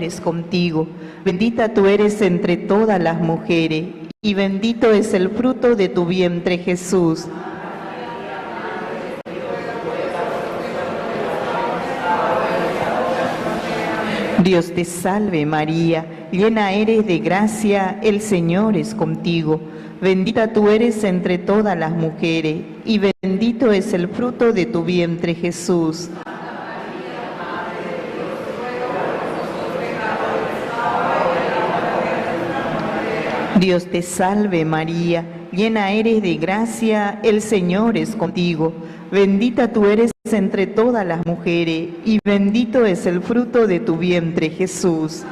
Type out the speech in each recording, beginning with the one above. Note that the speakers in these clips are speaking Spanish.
es contigo. Bendita tú eres entre todas las mujeres, y bendito es el fruto de tu vientre, Jesús. Dios te salve María, llena eres de gracia, el Señor es contigo. Bendita tú eres entre todas las mujeres, y bendito es el fruto de tu vientre, Jesús. Dios te salve María, llena eres de gracia, el Señor es contigo. Bendita tú eres entre todas las mujeres, y bendito es el fruto de tu vientre, Jesús.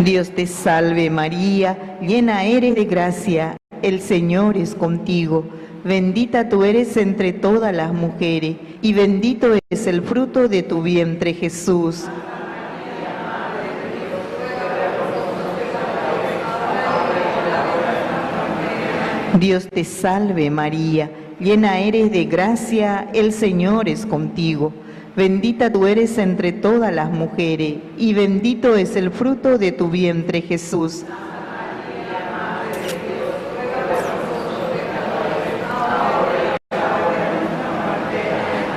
Dios te salve María, llena eres de gracia, el Señor es contigo. Bendita tú eres entre todas las mujeres, y bendito es el fruto de tu vientre, Jesús. Dios te salve María, llena eres de gracia, el Señor es contigo. Bendita tú eres entre todas las mujeres, y bendito es el fruto de tu vientre, Jesús.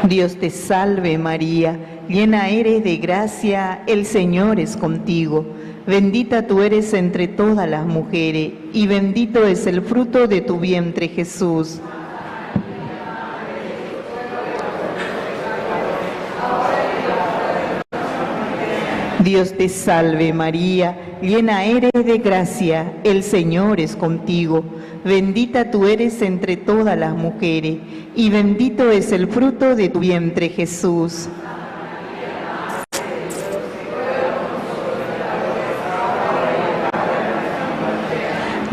Dios te salve María, llena eres de gracia, el Señor es contigo. Bendita tú eres entre todas las mujeres, y bendito es el fruto de tu vientre, Jesús. Dios te salve María, llena eres de gracia, el Señor es contigo. Bendita tú eres entre todas las mujeres, y bendito es el fruto de tu vientre, Jesús.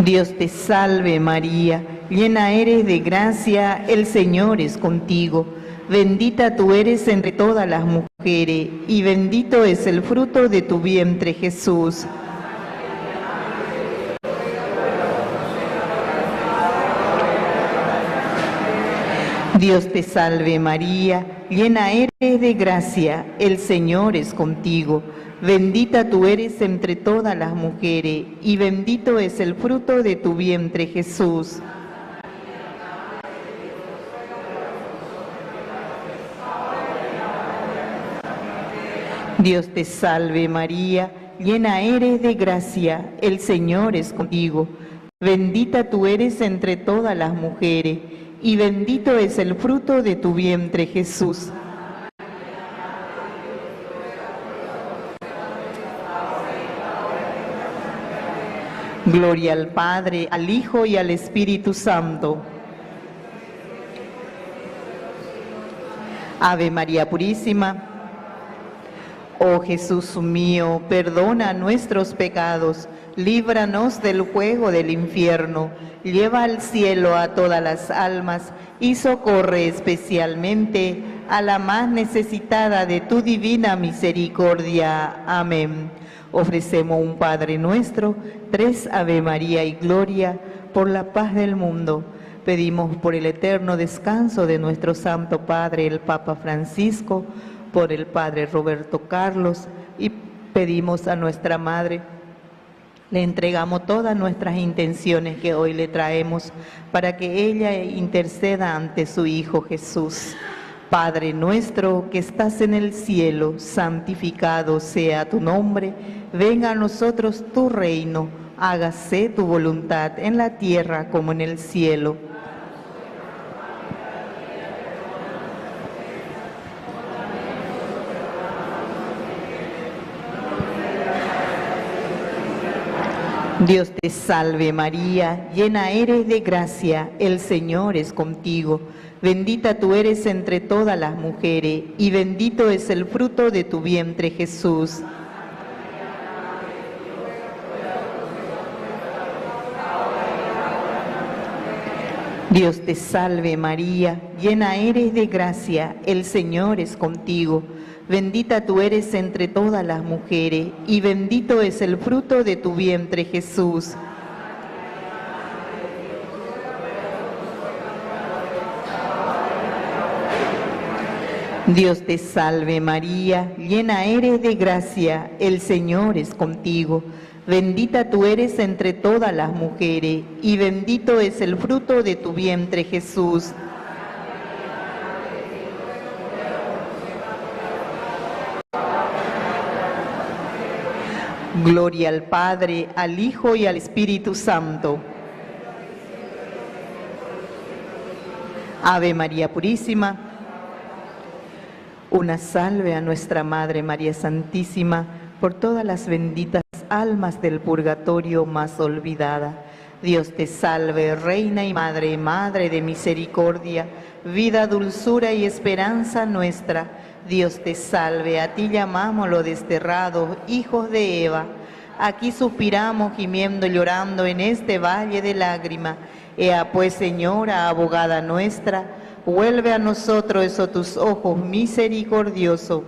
Dios te salve María, llena eres de gracia, el Señor es contigo. Bendita tú eres entre todas las mujeres, y bendito es el fruto de tu vientre, Jesús. Dios te salve María, llena eres de gracia, el Señor es contigo. Bendita tú eres entre todas las mujeres, y bendito es el fruto de tu vientre, Jesús. Dios te salve María, llena eres de gracia, el Señor es contigo. Bendita tú eres entre todas las mujeres, y bendito es el fruto de tu vientre, Jesús. Gloria al Padre, al Hijo y al Espíritu Santo. Ave María Purísima. Oh Jesús mío, perdona nuestros pecados, líbranos del fuego del infierno, lleva al cielo a todas las almas y socorre especialmente a la más necesitada de tu divina misericordia. Amén. Ofrecemos un Padre Nuestro, 3 Ave María y Gloria, por la paz del mundo. Pedimos por el eterno descanso de nuestro Santo Padre, el Papa Francisco, por el Padre Roberto Carlos, y pedimos a nuestra Madre, le entregamos todas nuestras intenciones que hoy le traemos para que ella interceda ante su Hijo Jesús. Padre nuestro que estás en el cielo, santificado sea tu nombre, venga a nosotros tu reino, hágase tu voluntad en la tierra como en el cielo. Dios te salve María, llena eres de gracia, el Señor es contigo. Bendita tú eres entre todas las mujeres, y bendito es el fruto de tu vientre, Jesús. Dios te salve María, llena eres de gracia, el Señor es contigo. Bendita tú eres entre todas las mujeres, y bendito es el fruto de tu vientre, Jesús. Dios te salve María, llena eres de gracia, el Señor es contigo. Bendita tú eres entre todas las mujeres, y bendito es el fruto de tu vientre Jesús. Gloria al Padre, al Hijo y al Espíritu Santo. Ave María Purísima. Una salve a nuestra Madre María Santísima por todas las benditas almas del purgatorio más olvidada. Dios te salve, Reina y Madre, Madre de misericordia, vida, dulzura y esperanza nuestra. Dios te salve, a ti llamamos los desterrados, hijos de Eva. Aquí suspiramos, gimiendo y llorando en este valle de lágrimas. Ea pues, Señora, abogada nuestra, vuelve a nosotros esos tus ojos misericordiosos,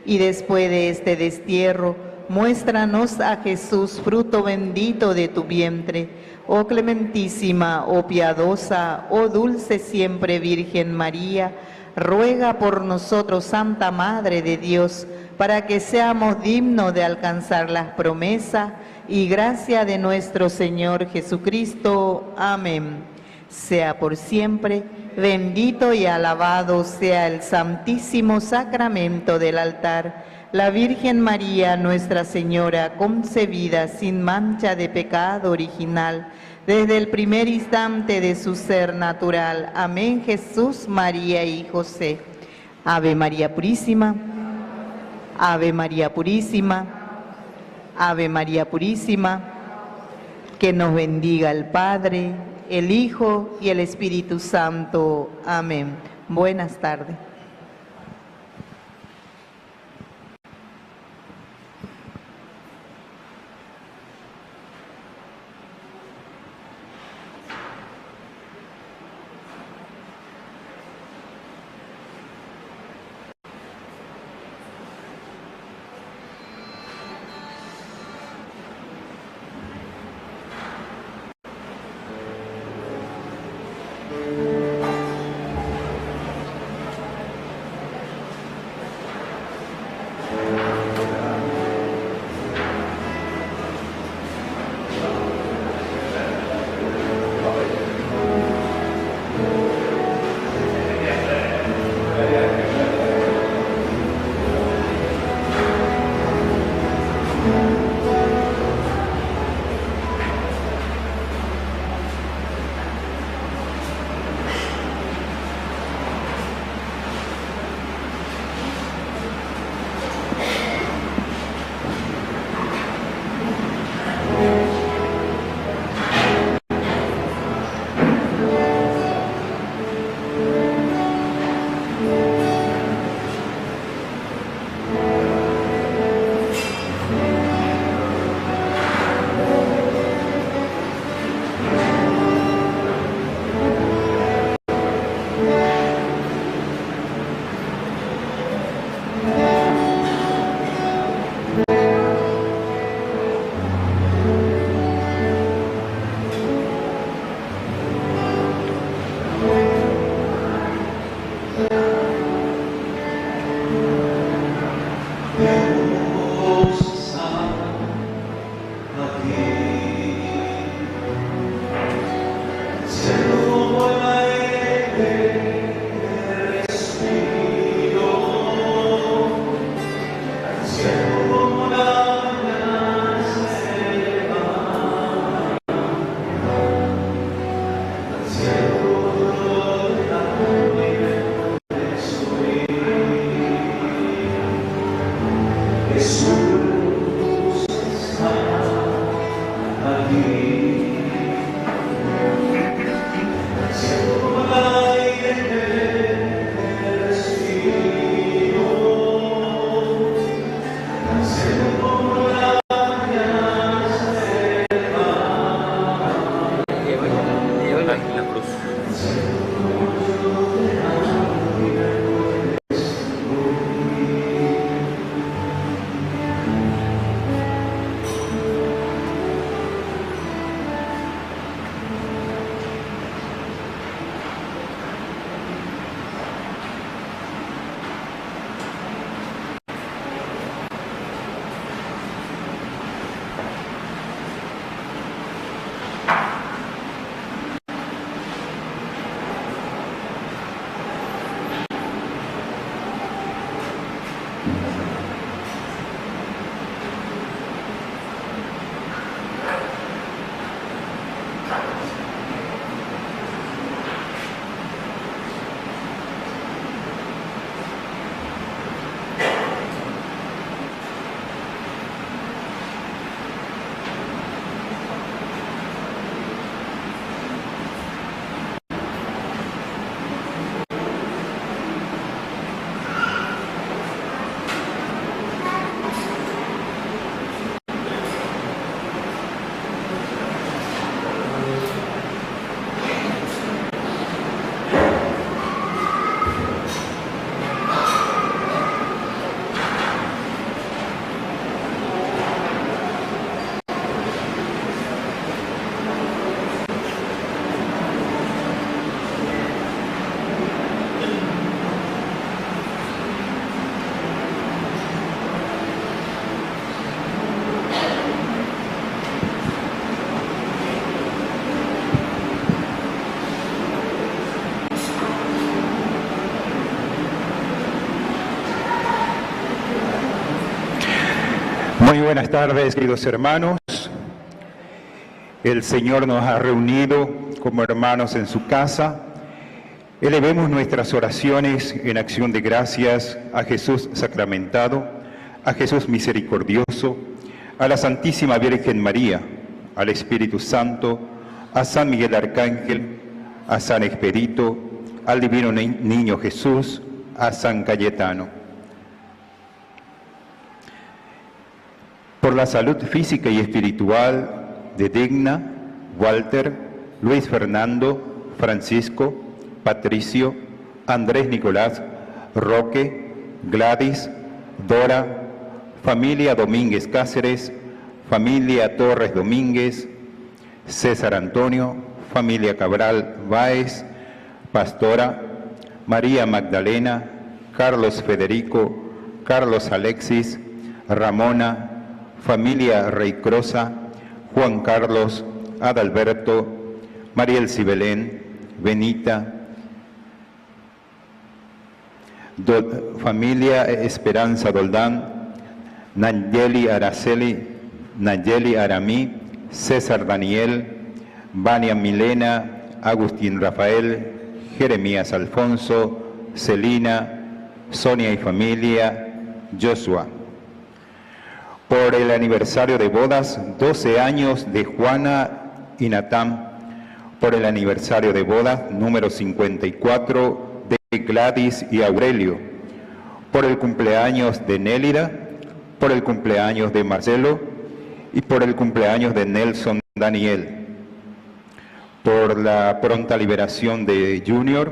y después de este destierro, muéstranos a Jesús, fruto bendito de tu vientre. Oh clementísima, oh piadosa, oh dulce siempre Virgen María, ruega por nosotros, Santa Madre de Dios, para que seamos dignos de alcanzar las promesas y gracia de nuestro Señor Jesucristo. Amén. Sea por siempre bendito y alabado sea el Santísimo Sacramento del altar. La Virgen María, Nuestra Señora, concebida sin mancha de pecado original, desde el primer instante de su ser natural. Amén. Jesús, María y José. Ave María Purísima. Ave María Purísima. Ave María Purísima. Que nos bendiga el Padre, el Hijo y el Espíritu Santo. Amén. Buenas tardes. Muy buenas tardes, queridos hermanos. El Señor nos ha reunido como hermanos en su casa. Elevemos nuestras oraciones en acción de gracias a Jesús sacramentado, a Jesús misericordioso, a la Santísima Virgen María, al Espíritu Santo, a San Miguel Arcángel, a San Expedito, al Divino Niño Jesús, a San Cayetano. Por la salud física y espiritual de Digna, Walter, Luis Fernando, Francisco, Patricio, Andrés Nicolás, Roque, Gladys, Dora, familia Domínguez Cáceres, familia Torres Domínguez, César Antonio, familia Cabral Báez, Pastora, María Magdalena, Carlos Federico, Carlos Alexis, Ramona, familia Reycrosa, Juan Carlos, Adalberto, Mariel Cibelén, Benita, familia Esperanza Doldán, Nayeli Araceli, Nayeli Aramí, César Daniel, Vania Milena, Agustín Rafael, Jeremías Alfonso, Celina, Sonia y familia, Joshua. Por el aniversario de bodas, 12 años de Juana y Natán. Por el aniversario de bodas, número 54, de Gladys y Aurelio. Por el cumpleaños de Nélida, por el cumpleaños de Marcelo y por el cumpleaños de Nelson Daniel. Por la pronta liberación de Junior,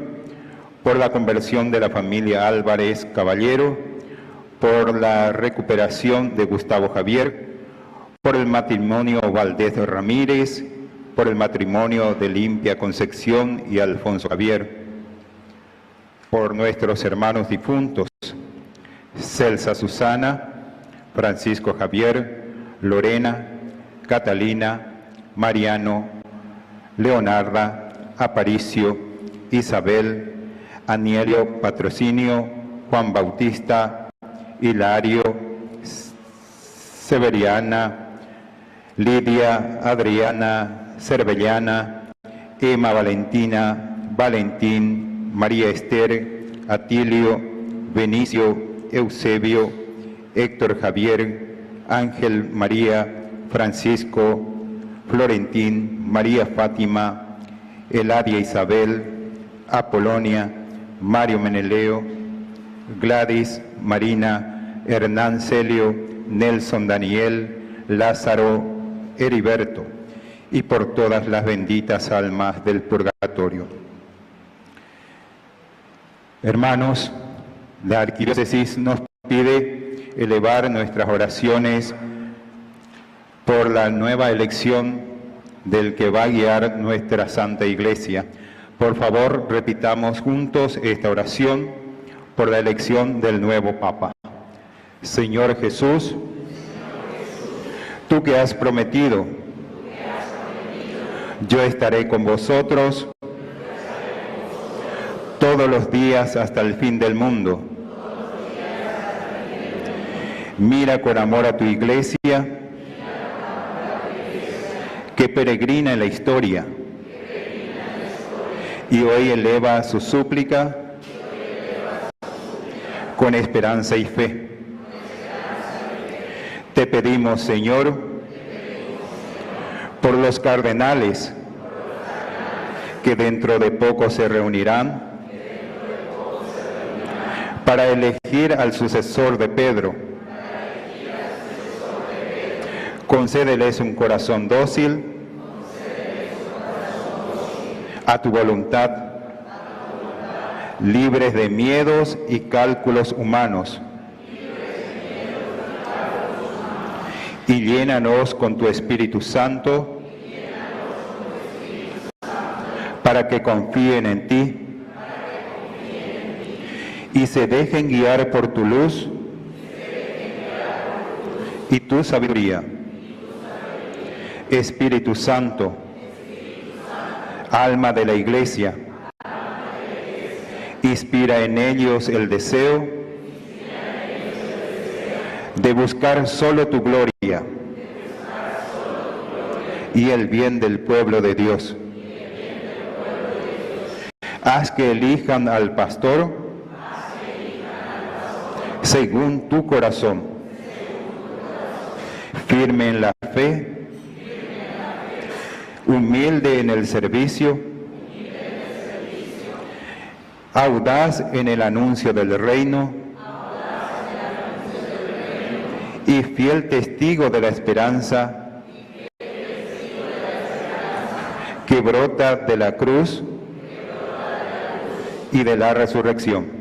por la conversión de la familia Álvarez Caballero, por la recuperación de Gustavo Javier, por el matrimonio Valdés Ramírez, por el matrimonio de Limpia Concepción y Alfonso Javier, por nuestros hermanos difuntos, Celsa Susana, Francisco Javier, Lorena, Catalina, Mariano, Leonarda, Aparicio, Isabel, Anielio Patrocinio, Juan Bautista, Hilario, Severiana, Lidia, Adriana, Cervellana, Emma Valentina, Valentín, María Esther, Atilio, Benicio, Eusebio, Héctor Javier, Ángel María, Francisco, Florentín, María Fátima, Eladia Isabel, Apolonia, Mario Meneleo, Gladys, Marina, Hernán Celio, Nelson Daniel, Lázaro, Heriberto, y por todas las benditas almas del purgatorio. Hermanos, la Arquidiócesis nos pide elevar nuestras oraciones por la nueva elección del que va a guiar nuestra Santa Iglesia. Por favor, repitamos juntos esta oración por la elección del nuevo Papa. Señor Jesús, tú que has prometido, yo estaré con vosotros todos los días hasta el fin del mundo. Mira con amor a tu Iglesia, que peregrina en la historia, y hoy eleva su súplica con esperanza y fe. Te pedimos, Señor, por los cardenales que dentro de poco se reunirán para elegir al sucesor de Pedro. Concédeles un corazón dócil a tu voluntad, libres de miedos y cálculos humanos, y llénanos con tu Espíritu Santo para que confíen en ti y se dejen guiar por tu luz y tu sabiduría. Espíritu Santo, alma de la Iglesia, inspira en ellos el deseo de buscar solo tu gloria y el bien del pueblo de Dios. Haz que elijan al pastor según tu corazón, firme en la fe, humilde en el servicio, audaz en el anuncio del reino y fiel testigo de la esperanza que brota de la cruz y de la resurrección.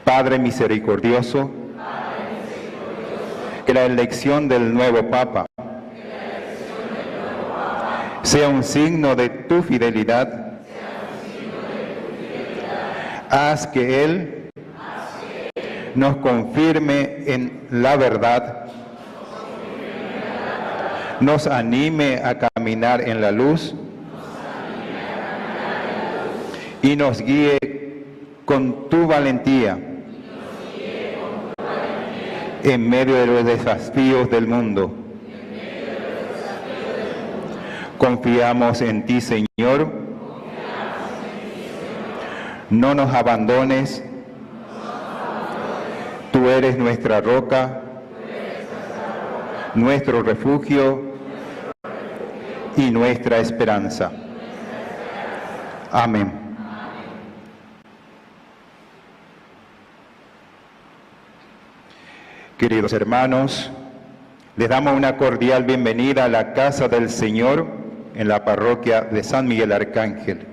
Padre misericordioso, que la elección del nuevo Papa sea un signo de tu fidelidad. Haz que Él nos confirme en la verdad, nos anime a caminar en la luz y nos guíe con tu valentía en medio de los desafíos del mundo. Confiamos en ti, Señor. No nos abandones. Tú eres nuestra roca, nuestro refugio y nuestra esperanza. Amén. Queridos hermanos, les damos una cordial bienvenida a la casa del Señor en la parroquia de San Miguel Arcángel.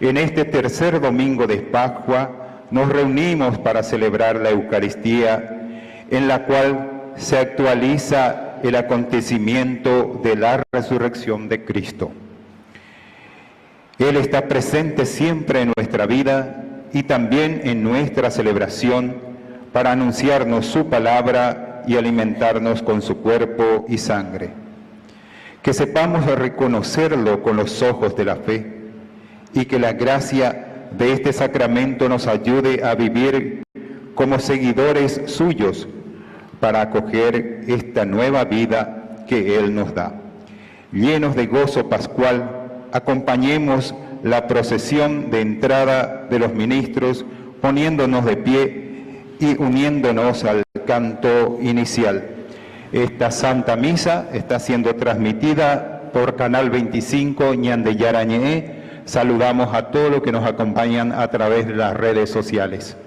En este tercer domingo de Pascua nos reunimos para celebrar la Eucaristía, en la cual se actualiza el acontecimiento de la resurrección de Cristo. Él está presente siempre en nuestra vida y también en nuestra celebración para anunciarnos su palabra y alimentarnos con su cuerpo y sangre. Que sepamos reconocerlo con los ojos de la fe y que la gracia de este sacramento nos ayude a vivir como seguidores suyos para acoger esta nueva vida que Él nos da. Llenos de gozo pascual, acompañemos la procesión de entrada de los ministros, poniéndonos de pie y uniéndonos al canto inicial. Esta Santa Misa está siendo transmitida por Canal 25 Ñande Yarañé. Saludamos a todos los que nos acompañan a través de las redes sociales.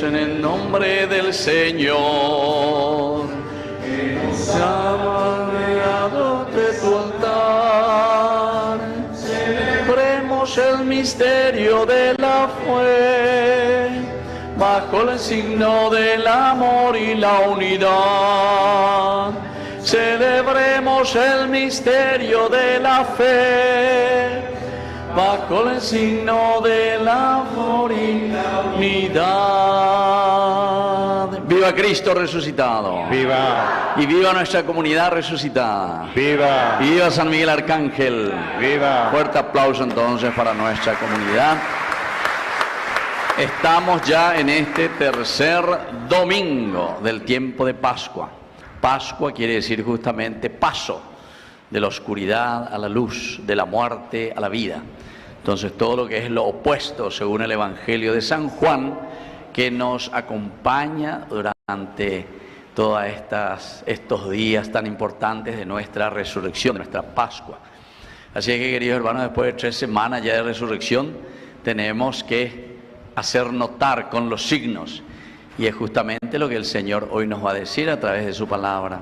En el nombre del Señor, que nos ha rodeado de tu altar, celebremos el misterio de la fe, bajo el signo del amor y la unidad. Celebremos el misterio de la fe, bajo el signo del amor y la unidad. ¡Viva Cristo resucitado! ¡Viva! Y viva nuestra comunidad resucitada. ¡Viva! Y viva San Miguel Arcángel. ¡Viva! Fuerte aplauso entonces para nuestra comunidad. Estamos ya en este tercer domingo del tiempo de Pascua. Pascua quiere decir justamente paso de la oscuridad a la luz, de la muerte a la vida. Entonces todo lo que es lo opuesto según el Evangelio de San Juan, que nos acompaña durante todos estos días tan importantes de nuestra resurrección, de nuestra Pascua. Así que, queridos hermanos, después de 3 semanas ya de resurrección, tenemos que hacer notar con los signos, y es justamente lo que el Señor hoy nos va a decir a través de su palabra.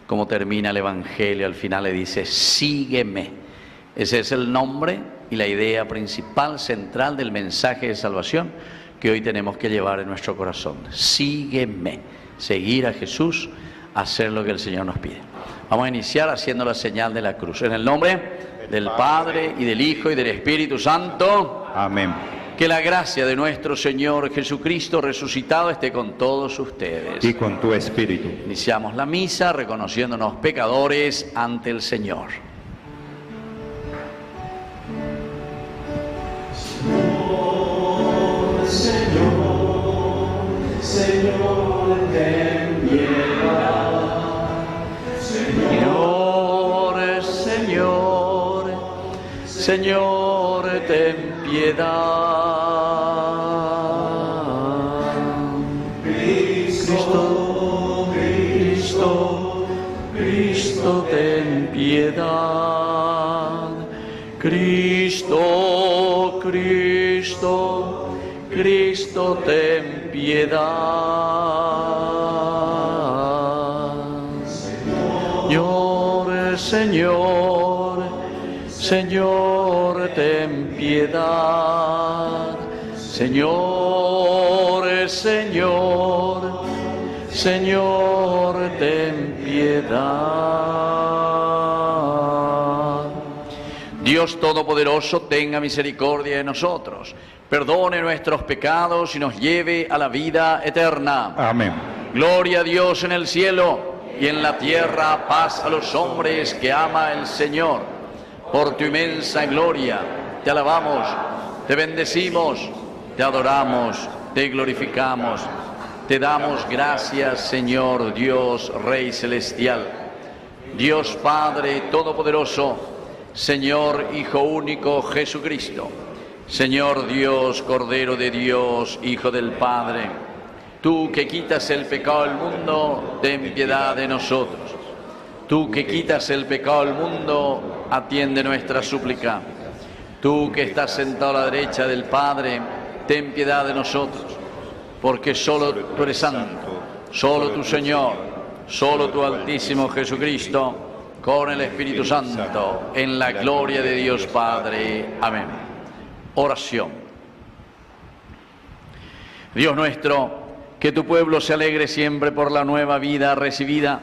Como termina el Evangelio, al final le dice: sígueme. Ese es el nombre y la idea principal, central del mensaje de salvación que hoy tenemos que llevar en nuestro corazón. Sígueme. Seguir a Jesús, hacer lo que el Señor nos pide. Vamos a iniciar haciendo la señal de la cruz. En el nombre del Padre, y del Hijo, y del Espíritu Santo. Amén. Que la gracia de nuestro Señor Jesucristo resucitado esté con todos ustedes. Y con tu espíritu. Iniciamos la misa reconociéndonos pecadores ante el Señor. Señor, Señor, ten piedad. Señor, Señor, Señor, ten piedad. Cristo, Cristo, Cristo, ten piedad. Cristo, Cristo, Cristo, ten piedad. Señor, Señor, Señor, ten piedad. Señor, Señor, Señor, ten piedad. Dios Todopoderoso, tenga misericordia de nosotros, perdone nuestros pecados y nos lleve a la vida eterna. Amén. Gloria a Dios en el cielo, y en la tierra paz a los hombres que ama el Señor. Por tu inmensa gloria te alabamos, te bendecimos, te adoramos, te glorificamos, te damos gracias, Señor Dios, Rey celestial, Dios Padre Todopoderoso, Señor Hijo único Jesucristo, Señor Dios, Cordero de Dios, Hijo del Padre. Tú que quitas el pecado del mundo, ten piedad de nosotros. Tú que quitas el pecado del mundo, atiende nuestra súplica. Tú que estás sentado a la derecha del Padre, ten piedad de nosotros. Porque solo tú eres santo, solo tu Señor, solo tu Altísimo Jesucristo, con el Espíritu Santo, en la gloria de Dios Padre. Amén. Oración. Dios nuestro, que tu pueblo se alegre siempre por la nueva vida recibida,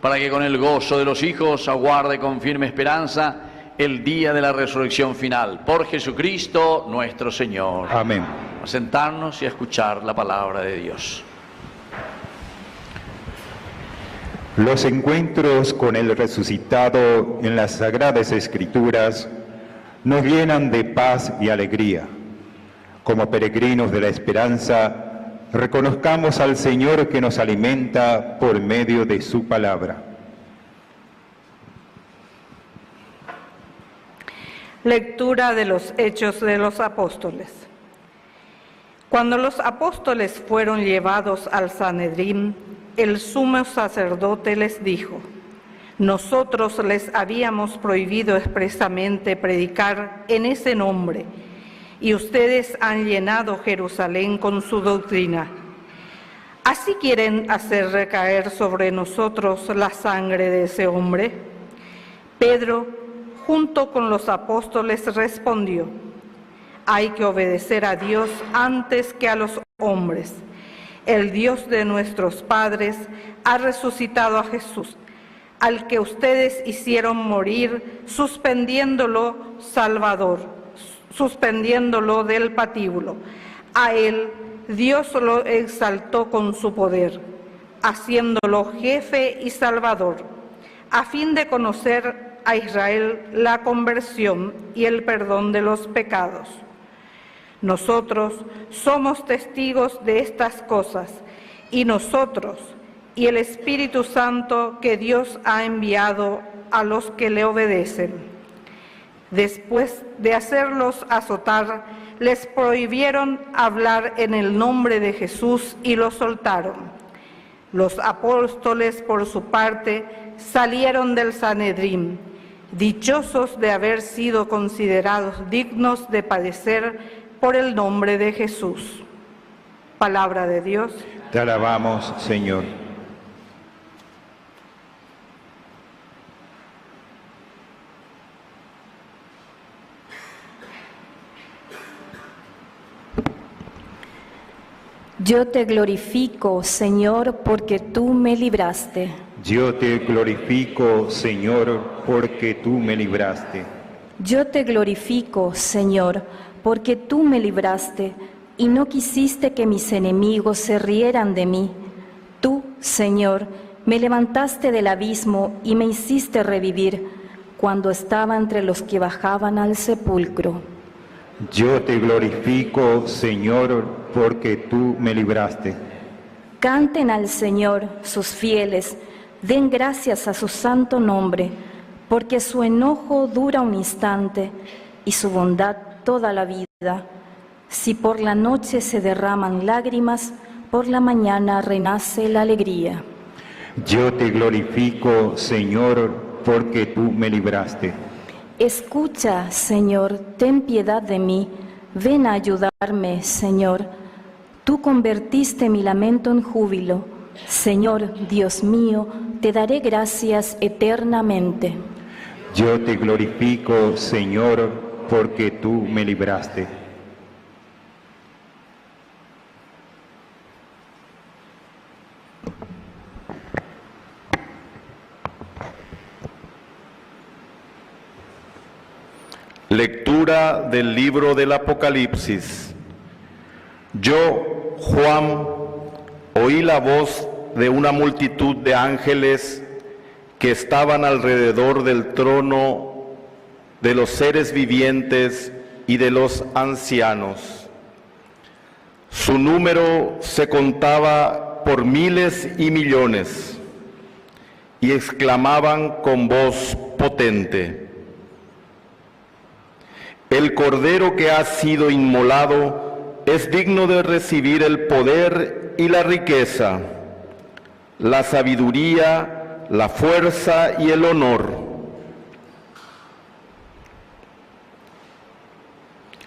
para que con el gozo de los hijos aguarde con firme esperanza el día de la resurrección final. Por Jesucristo nuestro Señor. Amén. A sentarnos y a escuchar la palabra de Dios. Los encuentros con el resucitado en las Sagradas Escrituras nos llenan de paz y alegría. Como peregrinos de la esperanza, reconozcamos al Señor que nos alimenta por medio de su palabra. Lectura de los Hechos de los Apóstoles. Cuando los apóstoles fueron llevados al Sanedrín, el sumo sacerdote les dijo: nosotros les habíamos prohibido expresamente predicar en ese nombre, y ustedes han llenado Jerusalén con su doctrina. ¿Así quieren hacer recaer sobre nosotros la sangre de ese hombre? Pedro, junto con los apóstoles, respondió: hay que obedecer a Dios antes que a los hombres. El Dios de nuestros padres ha resucitado a Jesús, al que ustedes hicieron morir suspendiéndolo del patíbulo. A él Dios lo exaltó con su poder, haciéndolo jefe y salvador, a fin de conocer a Israel la conversión y el perdón de los pecados. Nosotros somos testigos de estas cosas, y nosotros y el Espíritu Santo que Dios ha enviado a los que le obedecen. Después de hacerlos azotar, les prohibieron hablar en el nombre de Jesús y los soltaron. Los apóstoles, por su parte, salieron del Sanedrín, dichosos de haber sido considerados dignos de padecer por el nombre de Jesús. Palabra de Dios. Te alabamos, Señor. Yo te glorifico, Señor, porque tú me libraste. Yo te glorifico, Señor, porque tú me libraste. Yo te glorifico, Señor, porque tú me libraste y no quisiste que mis enemigos se rieran de mí. Tú, Señor, me levantaste del abismo y me hiciste revivir cuando estaba entre los que bajaban al sepulcro. Yo te glorifico, Señor, porque tú me libraste. Canten al Señor sus fieles, den gracias a su santo nombre, porque su enojo dura un instante y su bondad toda la vida. Si por la noche se derraman lágrimas, por la mañana renace la alegría. Yo te glorifico, Señor, porque tú me libraste. Escucha, Señor, ten piedad de mí, ven a ayudarme, Señor. Tú convertiste mi lamento en júbilo. Señor, Dios mío, te daré gracias eternamente. Yo te glorifico, Señor, porque tú me libraste. Lectura del libro del Apocalipsis. Yo, Juan, oí la voz de una multitud de ángeles que estaban alrededor del trono, de los seres vivientes y de los ancianos. Su número se contaba por miles y millones, y exclamaban con voz potente: el Cordero que ha sido inmolado es digno de recibir el poder y la riqueza, la sabiduría, la fuerza y el honor.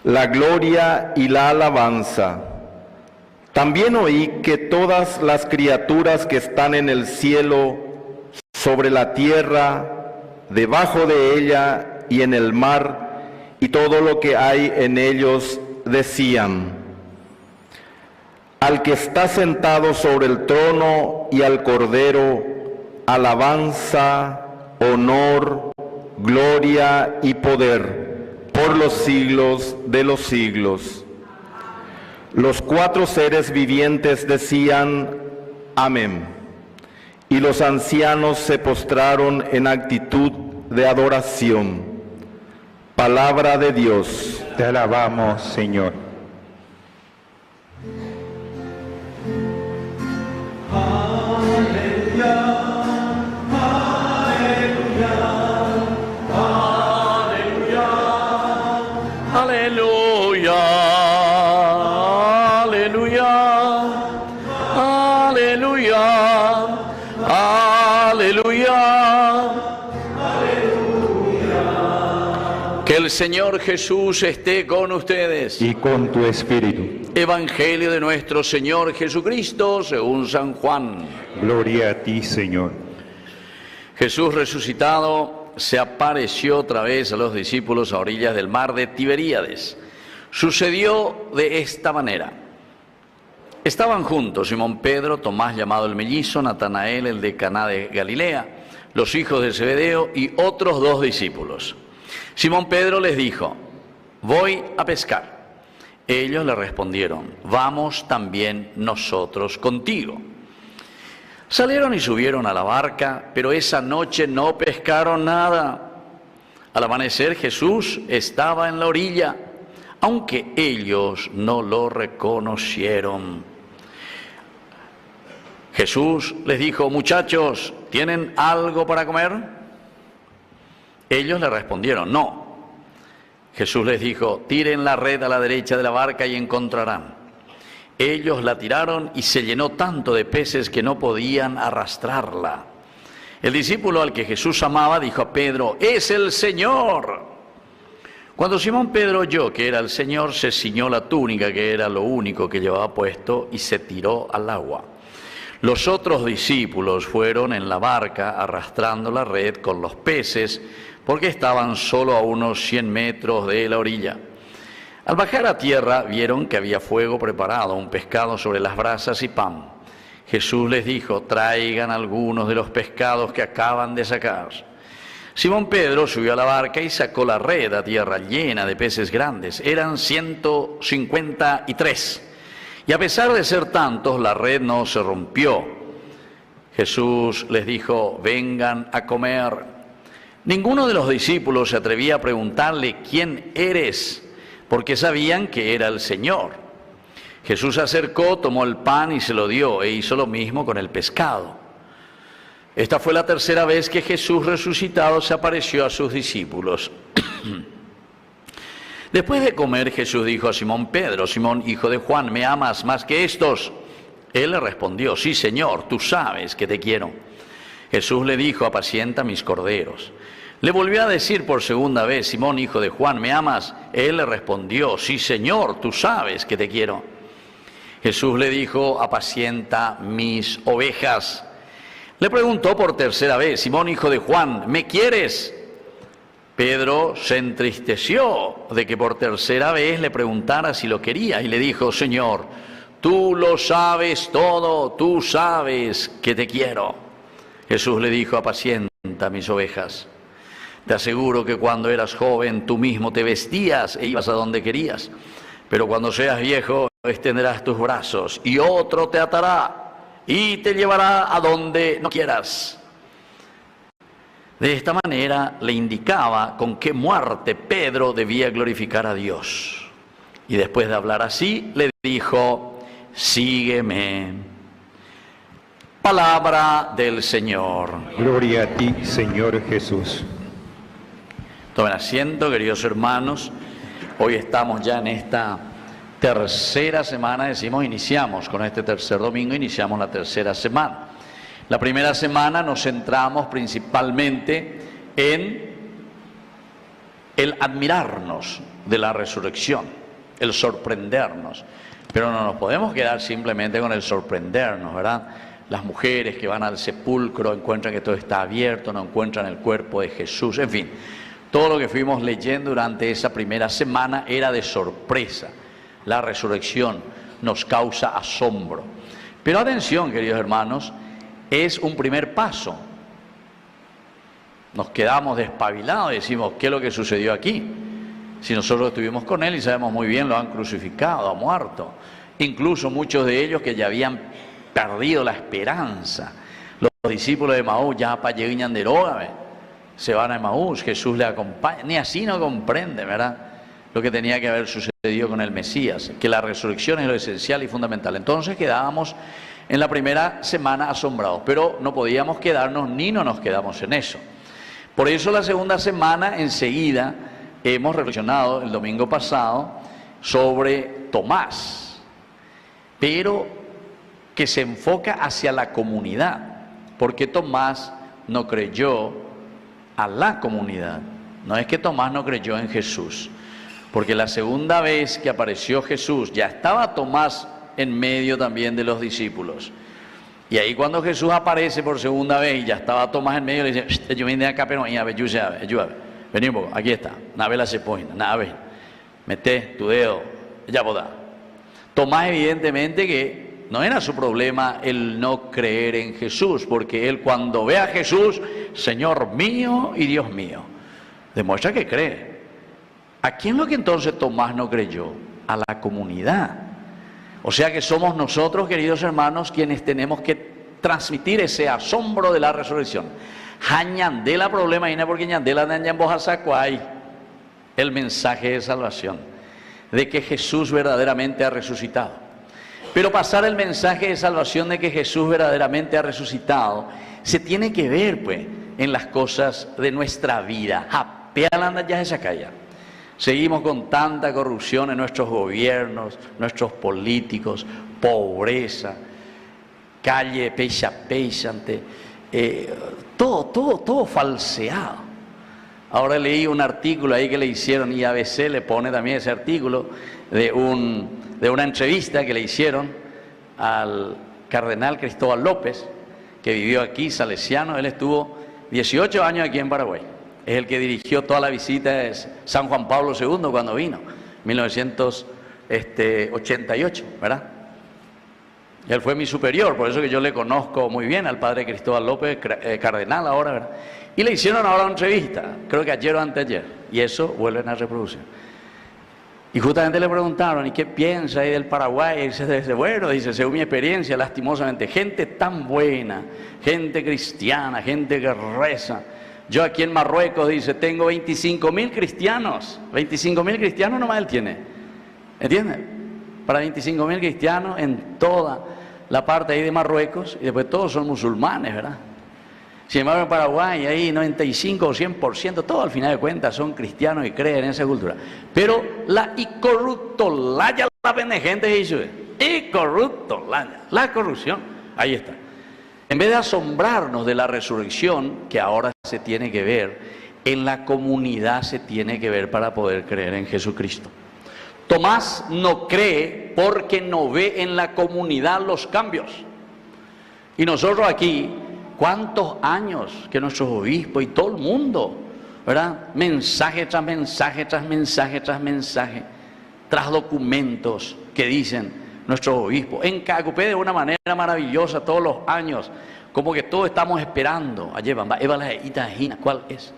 La gloria y la alabanza. También oí que todas las criaturas que están en el cielo, sobre la tierra, debajo de ella y en el mar, y todo lo que hay en ellos, decían: al que está sentado sobre el trono y al Cordero, alabanza, honor, gloria y poder, por los siglos de los siglos. Los cuatro seres vivientes decían: amén. Y los ancianos se postraron en actitud de adoración. Palabra de Dios. Te alabamos, Señor. Aleluya, aleluya, aleluya, aleluya. Que el Señor Jesús esté con ustedes. Y con tu espíritu. Evangelio de nuestro Señor Jesucristo según San Juan. Gloria a ti, Señor. Jesús resucitado se apareció otra vez a los discípulos a orillas del mar de Tiberíades. Sucedió de esta manera. Estaban juntos Simón Pedro, Tomás llamado el mellizo, Natanael el de Caná de Galilea, los hijos de Zebedeo y otros dos discípulos. Simón Pedro les dijo: voy a pescar. Ellos le respondieron: vamos también nosotros contigo. Salieron y subieron a la barca, pero esa noche no pescaron nada. Al amanecer Jesús estaba en la orilla, aunque ellos no lo reconocieron. Jesús les dijo: muchachos, ¿tienen algo para comer? Ellos le respondieron: no. Jesús les dijo, tiren la red a la derecha de la barca y encontrarán. Ellos la tiraron y se llenó tanto de peces que no podían arrastrarla. El discípulo al que Jesús amaba dijo a Pedro, ¡es el Señor! Cuando Simón Pedro oyó que era el Señor, se ciñó la túnica, que era lo único que llevaba puesto, y se tiró al agua. Los otros discípulos fueron en la barca arrastrando la red con los peces, porque estaban solo a unos 100 metros de la orilla. Al bajar a tierra vieron que había fuego preparado, un pescado sobre las brasas y pan. Jesús les dijo, traigan algunos de los pescados que acaban de sacar. Simón Pedro subió a la barca y sacó la red a tierra llena de peces grandes. Eran 153. Y a pesar de ser tantos, la red no se rompió. Jesús les dijo, vengan a comer. Ninguno de los discípulos se atrevía a preguntarle, ¿quién eres?, porque sabían que era el Señor. Jesús se acercó, tomó el pan y se lo dio, e hizo lo mismo con el pescado. Esta fue la tercera vez que Jesús resucitado se apareció a sus discípulos. Después de comer, Jesús dijo a Simón Pedro, Simón, hijo de Juan, ¿me amas más que estos? Él le respondió, sí, Señor, tú sabes que te quiero. Jesús le dijo, apacienta mis corderos. Le volvió a decir por segunda vez, Simón, hijo de Juan, ¿me amas? Él le respondió, sí, Señor, tú sabes que te quiero. Jesús le dijo, apacienta mis ovejas. Le preguntó por tercera vez, Simón, hijo de Juan, ¿me quieres? Pedro se entristeció de que por tercera vez le preguntara si lo quería y le dijo, Señor, tú lo sabes todo, tú sabes que te quiero. Jesús le dijo, apacienta mis ovejas. Te aseguro que cuando eras joven tú mismo te vestías e ibas a donde querías, pero cuando seas viejo extenderás tus brazos y otro te atará y te llevará a donde no quieras. De esta manera le indicaba con qué muerte Pedro debía glorificar a Dios. Y después de hablar así, le dijo, sígueme. Palabra del Señor. Gloria a ti, Señor Jesús. Tomen asiento, queridos hermanos. Hoy estamos ya en esta tercera semana, iniciamos con este tercer domingo, iniciamos la tercera semana. La primera semana nos centramos principalmente en el admirarnos de la resurrección, el sorprendernos. Pero no nos podemos quedar simplemente con el sorprendernos, ¿verdad? Las mujeres que van al sepulcro encuentran que todo está abierto, no encuentran el cuerpo de Jesús, en fin. Todo lo que fuimos leyendo durante esa primera semana era de sorpresa. La resurrección nos causa asombro. Pero atención, queridos hermanos, es un primer paso. Nos quedamos despabilados y decimos, ¿qué es lo que sucedió aquí? Si nosotros estuvimos con Él y sabemos muy bien, lo han crucificado, ha muerto. Incluso muchos de ellos que ya habían perdido la esperanza. Los discípulos de Emaús ya para llegar de Rógame. Se van a Emaús, Jesús le acompaña, ni así no comprende, ¿verdad?, lo que tenía que haber sucedido con el Mesías, que la resurrección es lo esencial y fundamental. Entonces quedábamos en la primera semana asombrados, pero no podíamos quedarnos ni no nos quedamos en eso. Por eso la segunda semana enseguida hemos reflexionado el domingo pasado sobre Tomás, pero que se enfoca hacia la comunidad, porque Tomás no creyó a la comunidad. No es que Tomás no creyó en Jesús, porque la segunda vez que apareció Jesús ya estaba Tomás en medio también de los discípulos. Y ahí cuando Jesús aparece por segunda vez y ya estaba Tomás en medio, le dice, yo vine acá, pero vení un poco, aquí está, nave la cepoina, nave, mete tu dedo, ya podá. Tomás evidentemente que no era su problema el no creer en Jesús, porque él cuando ve a Jesús, Señor mío y Dios mío, demuestra que cree. ¿A quién lo que entonces Tomás no creyó? A la comunidad. O sea que somos nosotros, queridos hermanos, quienes tenemos que transmitir ese asombro de la resurrección. Hañandela problema ina porque ñandela hay el mensaje de salvación, de que Jesús verdaderamente ha resucitado. Pero pasar el mensaje de salvación de que Jesús verdaderamente ha resucitado se tiene que ver, pues, en las cosas de nuestra vida. Seguimos con tanta corrupción en nuestros gobiernos, nuestros políticos, pobreza, calle pechante, todo falseado. Ahora leí un artículo ahí que le hicieron, y ABC le pone también ese artículo, de una entrevista que le hicieron al cardenal Cristóbal López, que vivió aquí, salesiano. Él estuvo 18 años aquí en Paraguay. Es el que dirigió toda la visita de San Juan Pablo II cuando vino, 1988, ¿verdad? Él fue mi superior, por eso que yo le conozco muy bien al padre Cristóbal López, cardenal ahora, ¿verdad? Y le hicieron ahora una entrevista, creo que ayer o anteayer, y eso vuelven a reproducir. Y justamente le preguntaron, ¿y qué piensa ahí del Paraguay? Y dice, bueno, dice, según mi experiencia, lastimosamente, gente tan buena, gente cristiana, gente que reza. Yo aquí en Marruecos, dice, tengo 25.000 cristianos. 25.000 cristianos nomás él tiene. ¿Entiendes? Para 25.000 cristianos en toda la parte ahí de Marruecos, y después todos son musulmanes, ¿verdad? Sin embargo, en Paraguay, ahí 95 o 100%, todos al final de cuentas son cristianos y creen en esa cultura. Pero la incorruptolaya, la gente dice, incorruptolaya, la corrupción, ahí está. En vez de asombrarnos de la resurrección, que ahora se tiene que ver, en la comunidad se tiene que ver para poder creer en Jesucristo. Tomás no cree porque no ve en la comunidad los cambios. Y nosotros aquí, ¿cuántos años que nuestros obispos y todo el mundo, ¿verdad? Mensaje tras mensaje, tras mensaje, tras mensaje, tras documentos que dicen nuestros obispos, en Cacupé de una manera maravillosa todos los años, como que todos estamos esperando, ¿cuál es?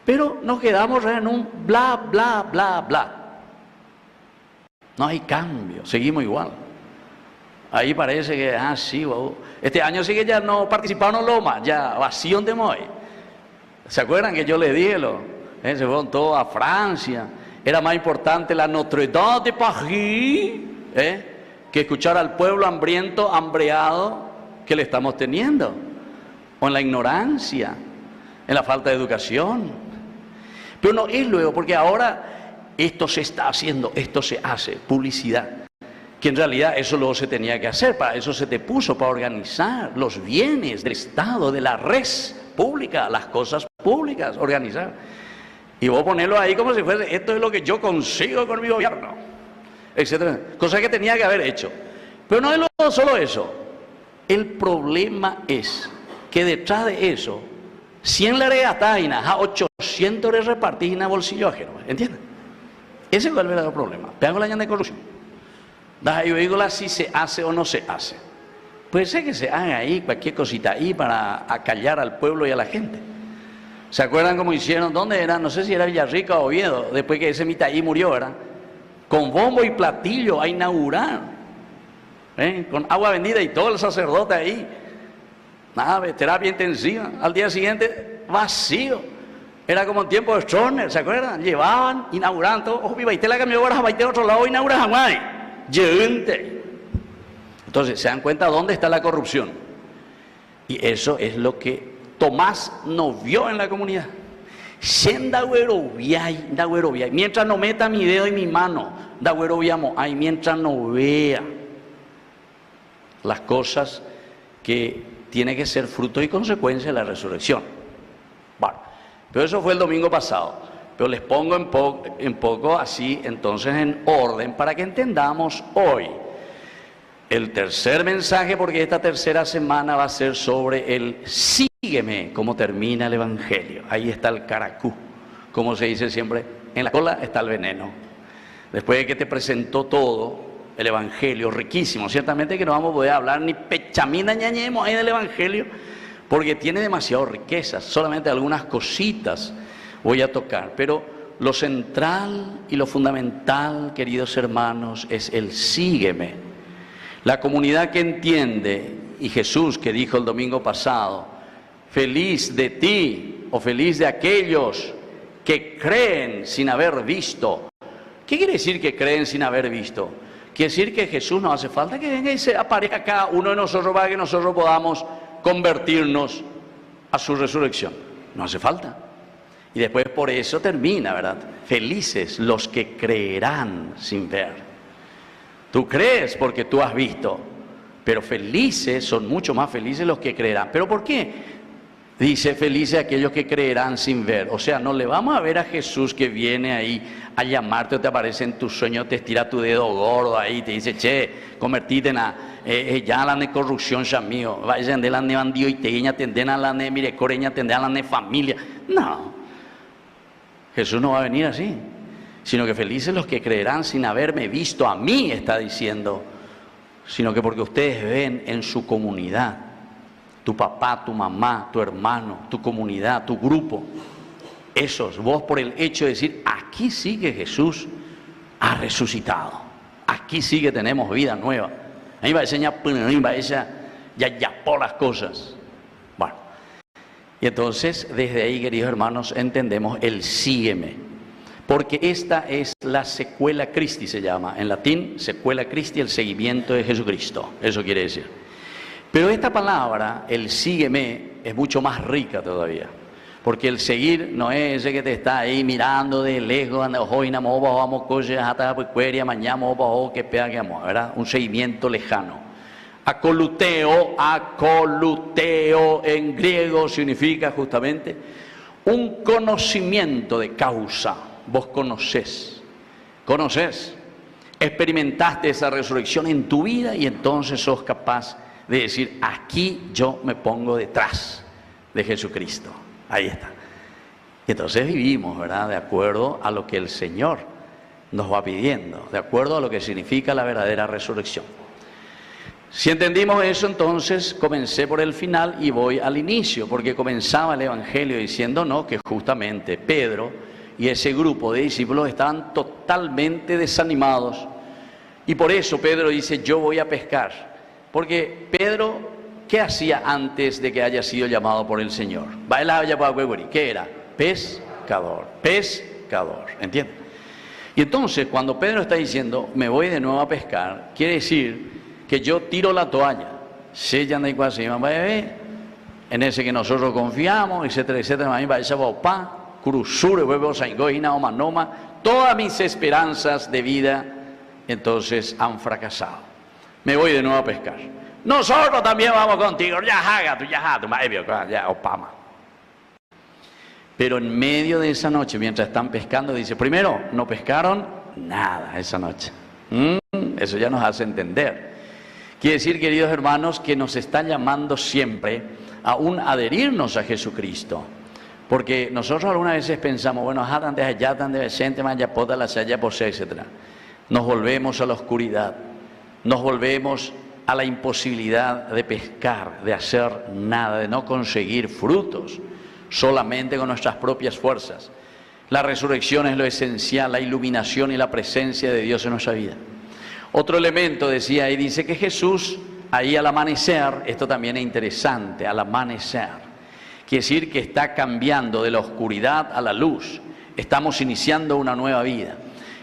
Pero nos quedamos en un bla, bla, bla, bla. No hay cambio, seguimos igual. Ahí parece que, sí, wow. Este año sí que ya no participaron los más, ya vacío de hoy. ¿Se acuerdan que yo les dije se fueron todos a Francia? Era más importante la Notre Dame de París, que escuchar al pueblo hambriento, hambreado que le estamos teniendo. O en la ignorancia, en la falta de educación. Pero no es luego, porque ahora esto se está haciendo, esto se hace, publicidad. Que en realidad eso luego se tenía que hacer, para eso se te puso, para organizar los bienes del Estado, de la res pública, las cosas públicas, organizar. Y vos ponerlo ahí como si fuese, esto es lo que yo consigo con mi gobierno, etcétera. Cosa que tenía que haber hecho. Pero no es solo eso. El problema es que detrás de eso, 100 le regatáis, a 800 le repartís en el bolsillo ajeno, ¿entiendes? Ese es el verdadero problema. Vean la llana de corrupción. Yo digo si se hace o no se hace. Puede ser que se haga ahí cualquier cosita ahí para acallar al pueblo y a la gente. ¿Se acuerdan cómo hicieron? ¿Dónde era? No sé si era Villarrica o Oviedo, después que ese Mitaí murió, ¿verdad? Con bombo y platillo a inaugurar, con agua bendita y todo el sacerdote ahí. Nada, terapia intensiva. Al día siguiente, vacío. Era como en tiempo de Stroessner, ¿se acuerdan? Llevaban, inauguraban todo. Baité la cambió ahora, baité otro lado, inauguraban. Entonces, ¿se dan cuenta dónde está la corrupción? Y eso es lo que Tomás no vio en la comunidad. Mientras no meta mi dedo y mi mano, mientras no vea las cosas que tiene que ser fruto y consecuencia de la resurrección. Bueno, pero eso fue el domingo pasado. Pero les pongo en poco así, entonces en orden, para que entendamos hoy el tercer mensaje, porque esta tercera semana va a ser sobre el sígueme, como termina el Evangelio. Ahí está el caracú, como se dice siempre, en la cola está el veneno. Después de que te presentó todo, el Evangelio, riquísimo, ciertamente que no vamos a poder hablar ni pechamina ñañemos ahí del Evangelio, porque tiene demasiadas riquezas, solamente algunas cositas voy a tocar, pero lo central y lo fundamental, queridos hermanos, es el sígueme. La comunidad que entiende, y Jesús que dijo el domingo pasado, feliz de ti o feliz de aquellos que creen sin haber visto. ¿Qué quiere decir que creen sin haber visto? Quiere decir que Jesús no hace falta que venga y se aparezca cada uno de nosotros para que nosotros podamos convertirnos a su resurrección. No hace falta. Y después por eso termina, ¿verdad? Felices los que creerán sin ver. Tú crees porque tú has visto, pero felices, son mucho más felices los que creerán. ¿Pero por qué? Dice, felices aquellos que creerán sin ver. O sea, no le vamos a ver a Jesús que viene ahí a llamarte o te aparece en tu sueño, te estira tu dedo gordo ahí, te dice, che, convertite en ya la ne corrupción ya mío, vaya de la ne bandido y te atender a la ne mirecoreña, atender a la ne familia. No, Jesús no va a venir así, sino que felices los que creerán sin haberme visto a mí, está diciendo, sino que porque ustedes ven en su comunidad, tu papá, tu mamá, tu hermano, tu comunidad, tu grupo, esos, vos por el hecho de decir, aquí sí que Jesús ha resucitado, aquí sí que tenemos vida nueva, ahí va a enseñar, ya por las cosas. Bueno, y entonces desde ahí, queridos hermanos, entendemos el sígueme, porque esta es la sequela Christi, se llama, en latín, sequela Christi, el seguimiento de Jesucristo, eso quiere decir. Pero esta palabra, el sígueme, es mucho más rica todavía. Porque el seguir no es ese que te está ahí mirando de lejos, ¿verdad? Un seguimiento lejano. Acoluteo en griego significa justamente un conocimiento de causa. Vos conocés, experimentaste esa resurrección en tu vida y entonces sos capaz de decir, aquí yo me pongo detrás de Jesucristo. Ahí está. Y entonces vivimos, ¿verdad? De acuerdo a lo que el Señor nos va pidiendo, de acuerdo a lo que significa la verdadera resurrección. Si entendimos eso, entonces comencé por el final y voy al inicio, porque comenzaba el Evangelio diciendo, no, que justamente Pedro y ese grupo de discípulos estaban totalmente desanimados. Y por eso Pedro dice, yo voy a pescar. Porque Pedro, ¿qué hacía antes de que haya sido llamado por el Señor? ¿Qué era? Pescador, ¿entiendes? Y entonces, cuando Pedro está diciendo, me voy de nuevo a pescar, quiere decir que yo tiro la toalla, en ese que nosotros confiamos, etcétera, etcétera, todas mis esperanzas de vida, entonces han fracasado. Me voy de nuevo a pescar. Nosotros también vamos contigo. Pero en medio de esa noche, mientras están pescando, dice, primero, no pescaron nada esa noche. Eso ya nos hace entender. Quiere decir, queridos hermanos, que nos está llamando siempre a adherirnos a Jesucristo. Porque nosotros algunas veces pensamos, bueno, etc. Nos volvemos a la oscuridad. Nos volvemos a la imposibilidad de pescar, de hacer nada, de no conseguir frutos, solamente con nuestras propias fuerzas. La resurrección es lo esencial, la iluminación y la presencia de Dios en nuestra vida. Otro elemento, decía ahí, dice que Jesús, ahí al amanecer, esto también es interesante, al amanecer, quiere decir que está cambiando de la oscuridad a la luz, estamos iniciando una nueva vida.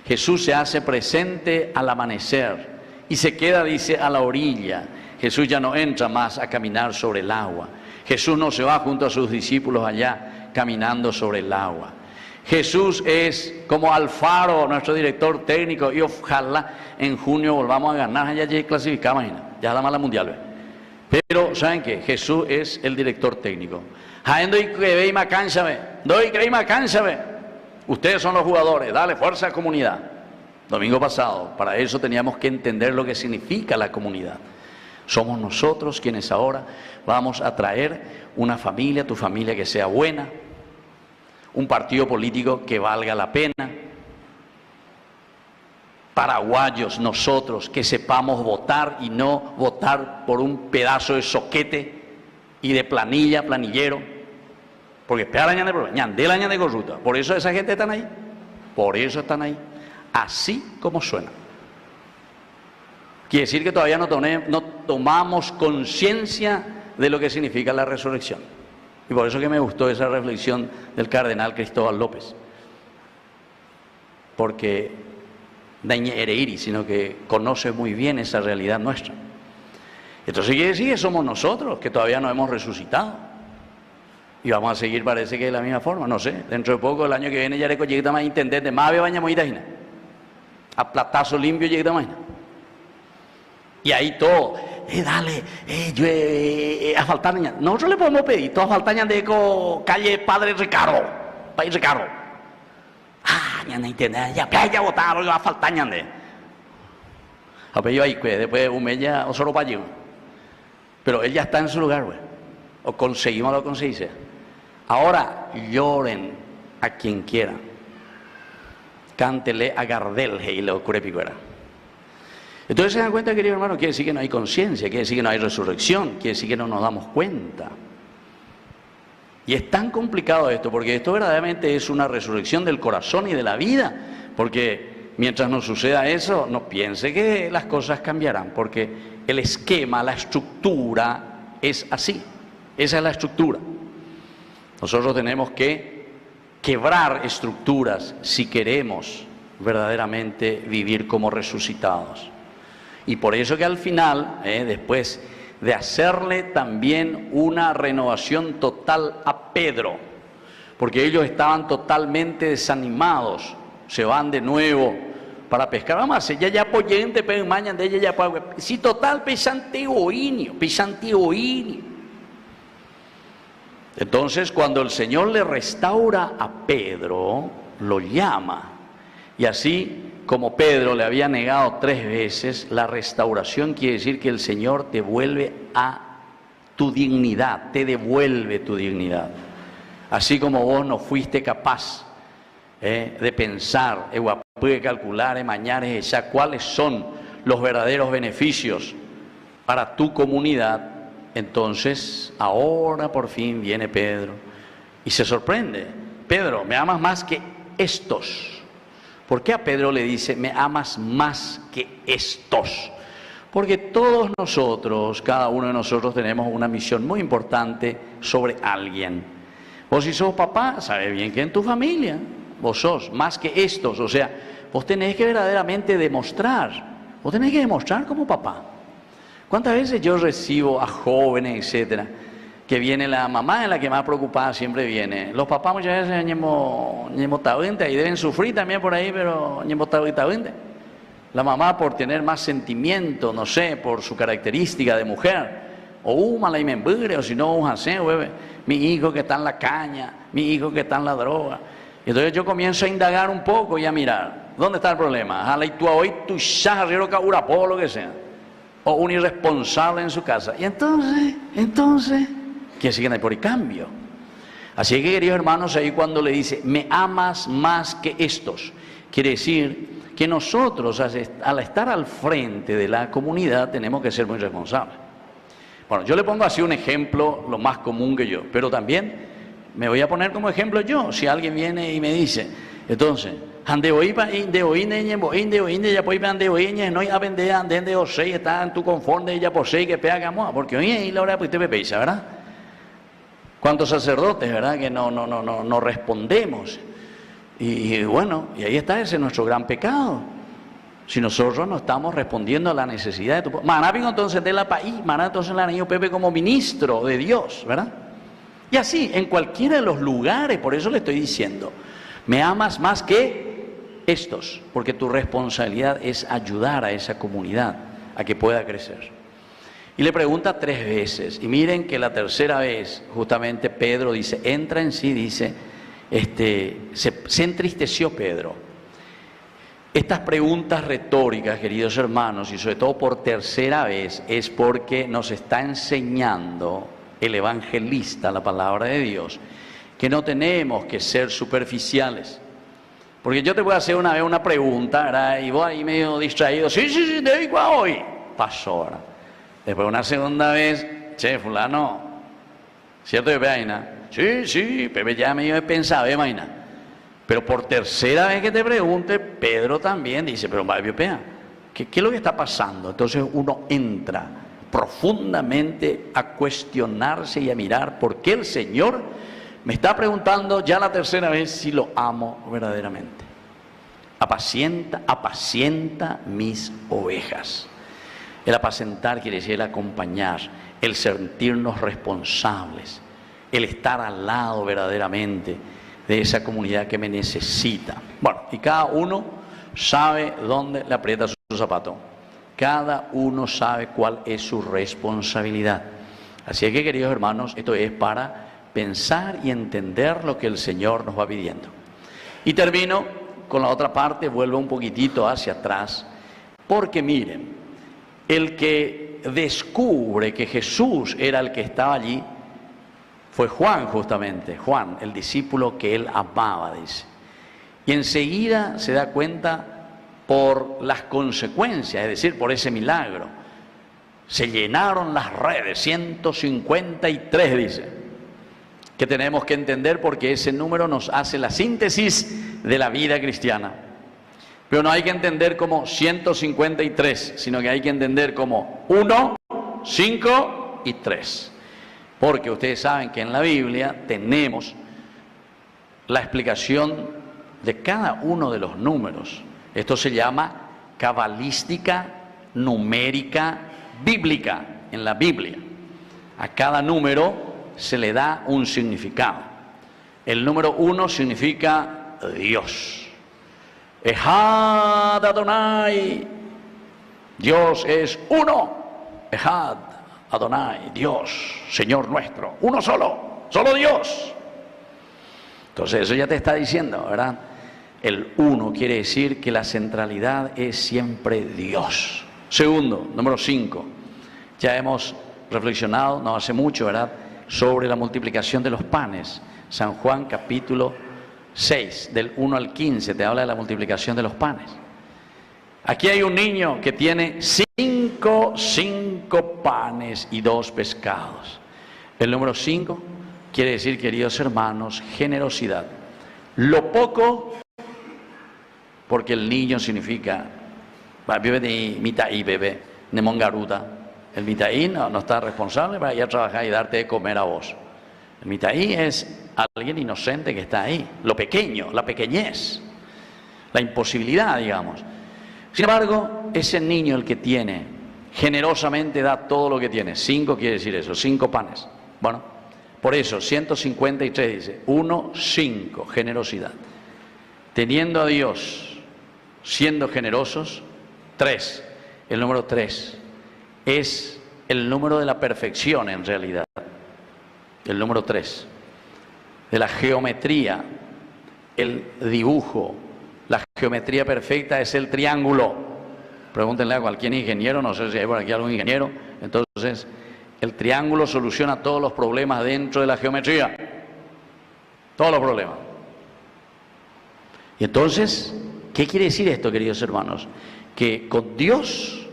Jesús se hace presente al amanecer, y se queda, dice, a la orilla. Jesús ya no entra más a caminar sobre el agua. Jesús no se va junto a sus discípulos allá caminando sobre el agua. Jesús es como Alfaro, nuestro director técnico, y ojalá en junio volvamos a ganar. Ya clasificamos, ya la mala mundial. Pero, ¿saben qué? Jesús es el director técnico. Ustedes son los jugadores, dale fuerza a la comunidad. Domingo pasado, para eso teníamos que entender lo que significa la comunidad. Somos nosotros quienes ahora vamos a traer una familia, tu familia que sea buena, un partido político que valga la pena, paraguayos nosotros que sepamos votar y no votar por un pedazo de soquete y de planillero, porque por eso esa gente están ahí, por eso están ahí. Así como suena. Quiere decir que todavía no tomamos conciencia de lo que significa la resurrección. Y por eso que me gustó esa reflexión del cardenal Cristóbal López. Porque no es hereiri, sino que conoce muy bien esa realidad nuestra. Entonces quiere decir que somos nosotros, que todavía no hemos resucitado. Y vamos a seguir, parece que de la misma forma, no sé. Dentro de poco, el año que viene, ya le llega más intendente, más ve baña muy a platazo limpio llega más. Y ahí todo, dale, asfaltar niña. Nosotros le podemos pedir, todo asfaltar de calle Padre Ricardo, País Ricardo. Ya no entiende, ya votaron, asfaltar de. A ver, yo ahí, después un mes ya, o solo para allí. Pero él ya está en su lugar, güey. O conseguimos lo conseguirse. Ahora lloren a quien quiera. Cántele a Gardel y lo curepicuera. Entonces se dan cuenta, querido hermano, quiere decir que no hay conciencia, quiere decir que no hay resurrección, quiere decir que no nos damos cuenta. Y es tan complicado esto, porque esto verdaderamente es una resurrección del corazón y de la vida, porque mientras nos suceda eso, no piense que las cosas cambiarán, porque el esquema, la estructura es así, esa es la estructura. Nosotros tenemos que quebrar estructuras si queremos verdaderamente vivir como resucitados. Y por eso que al final, después de hacerle también una renovación total a Pedro, porque ellos estaban totalmente desanimados, se van de nuevo para pescar. Vamos a hacer, ya apoyente, pero mañana de ella ya para. Si total, pesanteoinio. Entonces, cuando el Señor le restaura a Pedro, lo llama. Y así como Pedro le había negado 3 veces, la restauración quiere decir que el Señor te vuelve a tu dignidad, te devuelve tu dignidad. Así como vos no fuiste capaz de pensar, de calcular, mañana ya cuáles son los verdaderos beneficios para tu comunidad, entonces ahora por fin viene Pedro y se sorprende. Pedro, me amas más que estos. ¿Por qué a Pedro le dice, me amas más que estos? Porque todos nosotros, cada uno de nosotros tenemos una misión muy importante sobre alguien. Vos si sos papá, sabes bien que en tu familia vos sos más que estos. O sea, vos tenés que verdaderamente demostrar, vos tenés que demostrar como papá. ¿Cuántas veces yo recibo a jóvenes, etcétera, que viene la mamá en la que más preocupada siempre viene? Los papás muchas veces y deben sufrir también por ahí, pero la mamá por tener más sentimiento, no sé, por su característica de mujer, o mala y me embure, o si no, mi hijo que está en la caña, mi hijo que está en la droga. Y entonces yo comienzo a indagar un poco y a mirar, ¿dónde está el problema? Lo que sea, o un irresponsable en su casa. Y entonces, que siguen por el cambio. Así que, queridos hermanos, ahí cuando le dice, me amas más que estos, quiere decir que nosotros, al estar al frente de la comunidad, tenemos que ser muy responsables. Bueno, yo le pongo así un ejemplo, lo más común que yo, pero también me voy a poner como ejemplo yo. Si alguien viene y me dice, entonces, está en tu conforme ya por que pegamos, porque hoy ahí la hora pues te pepeisa, ¿verdad? ¿Cuántos sacerdotes, verdad, que no respondemos? Y bueno, y ahí está, ese es nuestro gran pecado. Si nosotros no estamos respondiendo a la necesidad de tu pueblo. Maná entonces de la país, maná entonces la niño Pepe como ministro de Dios, ¿verdad? Y así, en cualquiera de los lugares, por eso le estoy diciendo, me amas más que estos, porque tu responsabilidad es ayudar a esa comunidad a que pueda crecer. Y le pregunta 3 veces, y miren que la tercera vez, justamente Pedro dice, entra en sí, dice, se entristeció Pedro. Estas preguntas retóricas, queridos hermanos, y sobre todo por tercera vez, es porque nos está enseñando el evangelista, la palabra de Dios, que no tenemos que ser superficiales. Porque yo te voy a hacer una vez una pregunta, ¿verdad? Y vos ahí medio distraído, sí, te digo a hoy. Pasó ahora. Después una segunda vez, che, fulano, ¿cierto que Pepe? Sí, Pepe ya medio pensaba, imagina. Pero por tercera vez que te pregunte, Pedro también dice, pero Pepe, ¿qué es lo que está pasando? Entonces uno entra profundamente a cuestionarse y a mirar por qué el Señor me está preguntando ya la tercera vez si lo amo verdaderamente. Apacienta mis ovejas. El apacentar quiere decir el acompañar, el sentirnos responsables, el estar al lado verdaderamente de esa comunidad que me necesita. Bueno, y cada uno sabe dónde le aprieta su zapato. Cada uno sabe cuál es su responsabilidad. Así es que, queridos hermanos, esto es para pensar y entender lo que el Señor nos va pidiendo. Y termino con la otra parte, vuelvo un poquitito hacia atrás, porque miren, el que descubre que Jesús era el que estaba allí fue Juan, justamente, Juan, el discípulo que él amaba, dice. Y enseguida se da cuenta por las consecuencias, es decir, por ese milagro. Se llenaron las redes, 153, dice, que tenemos que entender porque ese número nos hace la síntesis de la vida cristiana. Pero no hay que entender como 153, sino que hay que entender como 1, 5 y 3. Porque ustedes saben que en la Biblia tenemos la explicación de cada uno de los números. Esto se llama cabalística numérica bíblica en la Biblia. A cada número se le da un significado. El número 1 significa Dios. Ejad Adonai. Dios es uno. Ejad Adonai, Dios, Señor nuestro. Uno solo, solo Dios. Entonces eso ya te está diciendo, ¿verdad? El uno quiere decir que la centralidad es siempre Dios. Segundo, número 5. Ya hemos reflexionado, no hace mucho, ¿verdad?, sobre la multiplicación de los panes. San Juan capítulo 6, del 1 al 15, te habla de la multiplicación de los panes. Aquí hay un niño que tiene 5 panes y 2 pescados. El número 5 quiere decir, queridos hermanos, generosidad. Lo poco, porque el niño significa, bebé de mitaí, bebé, de mongaruta. El mitaí no está responsable para ir a trabajar y darte de comer a vos. El mitaí es alguien inocente que está ahí. Lo pequeño, la pequeñez, la imposibilidad, digamos. Sin embargo, ese niño el que tiene, generosamente da todo lo que tiene. 5 quiere decir eso, 5 panes. Bueno, por eso 153 dice, 1, 5, generosidad. Teniendo a Dios, siendo generosos, 3, el número 3. Es el número de la perfección en realidad, el número 3, de la geometría, el dibujo. La geometría perfecta es el triángulo. Pregúntenle a cualquier ingeniero, no sé si hay por aquí algún ingeniero. Entonces, el triángulo soluciona todos los problemas dentro de la geometría, todos los problemas. Y entonces, ¿qué quiere decir esto, queridos hermanos? Que con Dios,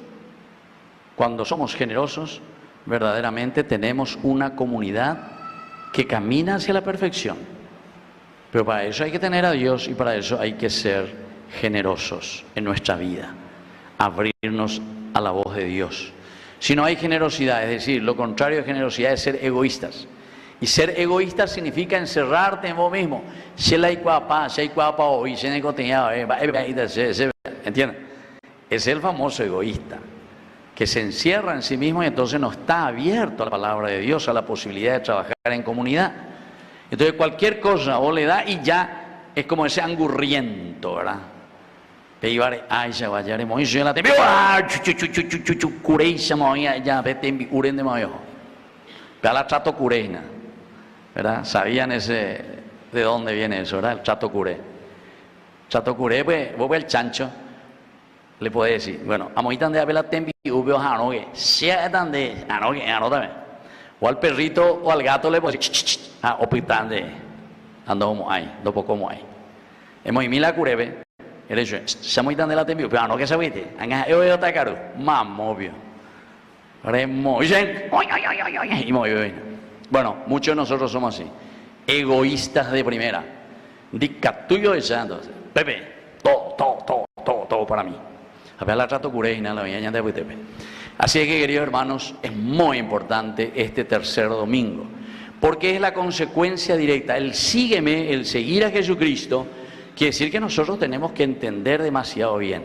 cuando somos generosos, verdaderamente tenemos una comunidad que camina hacia la perfección. Pero para eso hay que tener a Dios y para eso hay que ser generosos en nuestra vida, abrirnos a la voz de Dios. Si no hay generosidad, es decir, lo contrario de generosidad es ser egoístas. Y ser egoísta significa encerrarte en vos mismo. ¿Entienden? Es el famoso egoísta, que se encierra en sí mismo y entonces no está abierto a la palabra de Dios, a la posibilidad de trabajar en comunidad. Entonces cualquier cosa vos le das y ya es como ese angurriento, ¿verdad? ¿Verdad? ¿Sabían ese de dónde viene eso, verdad? El chato curé. Chato curé, pues, vos ves el chancho, le podés decir, bueno, amoitan de apela tembi ubio hanogue, sea de hanogue, también. O al perrito o al gato le podés decir, opitan de ando como hay, dopo como hay. Hemos mila curebe, el hecho, se amoitan de la tembi, pero no que se viste, anga yo ta caro, mamá obvio. Y bueno, muchos de nosotros somos así, egoístas de primera. Dica tuyo de santos, Pepe, todo para mí. La trato curé y nada, la así es que, queridos hermanos, es muy importante este tercer domingo, porque es la consecuencia directa. El sígueme, el seguir a Jesucristo, quiere decir que nosotros tenemos que entender demasiado bien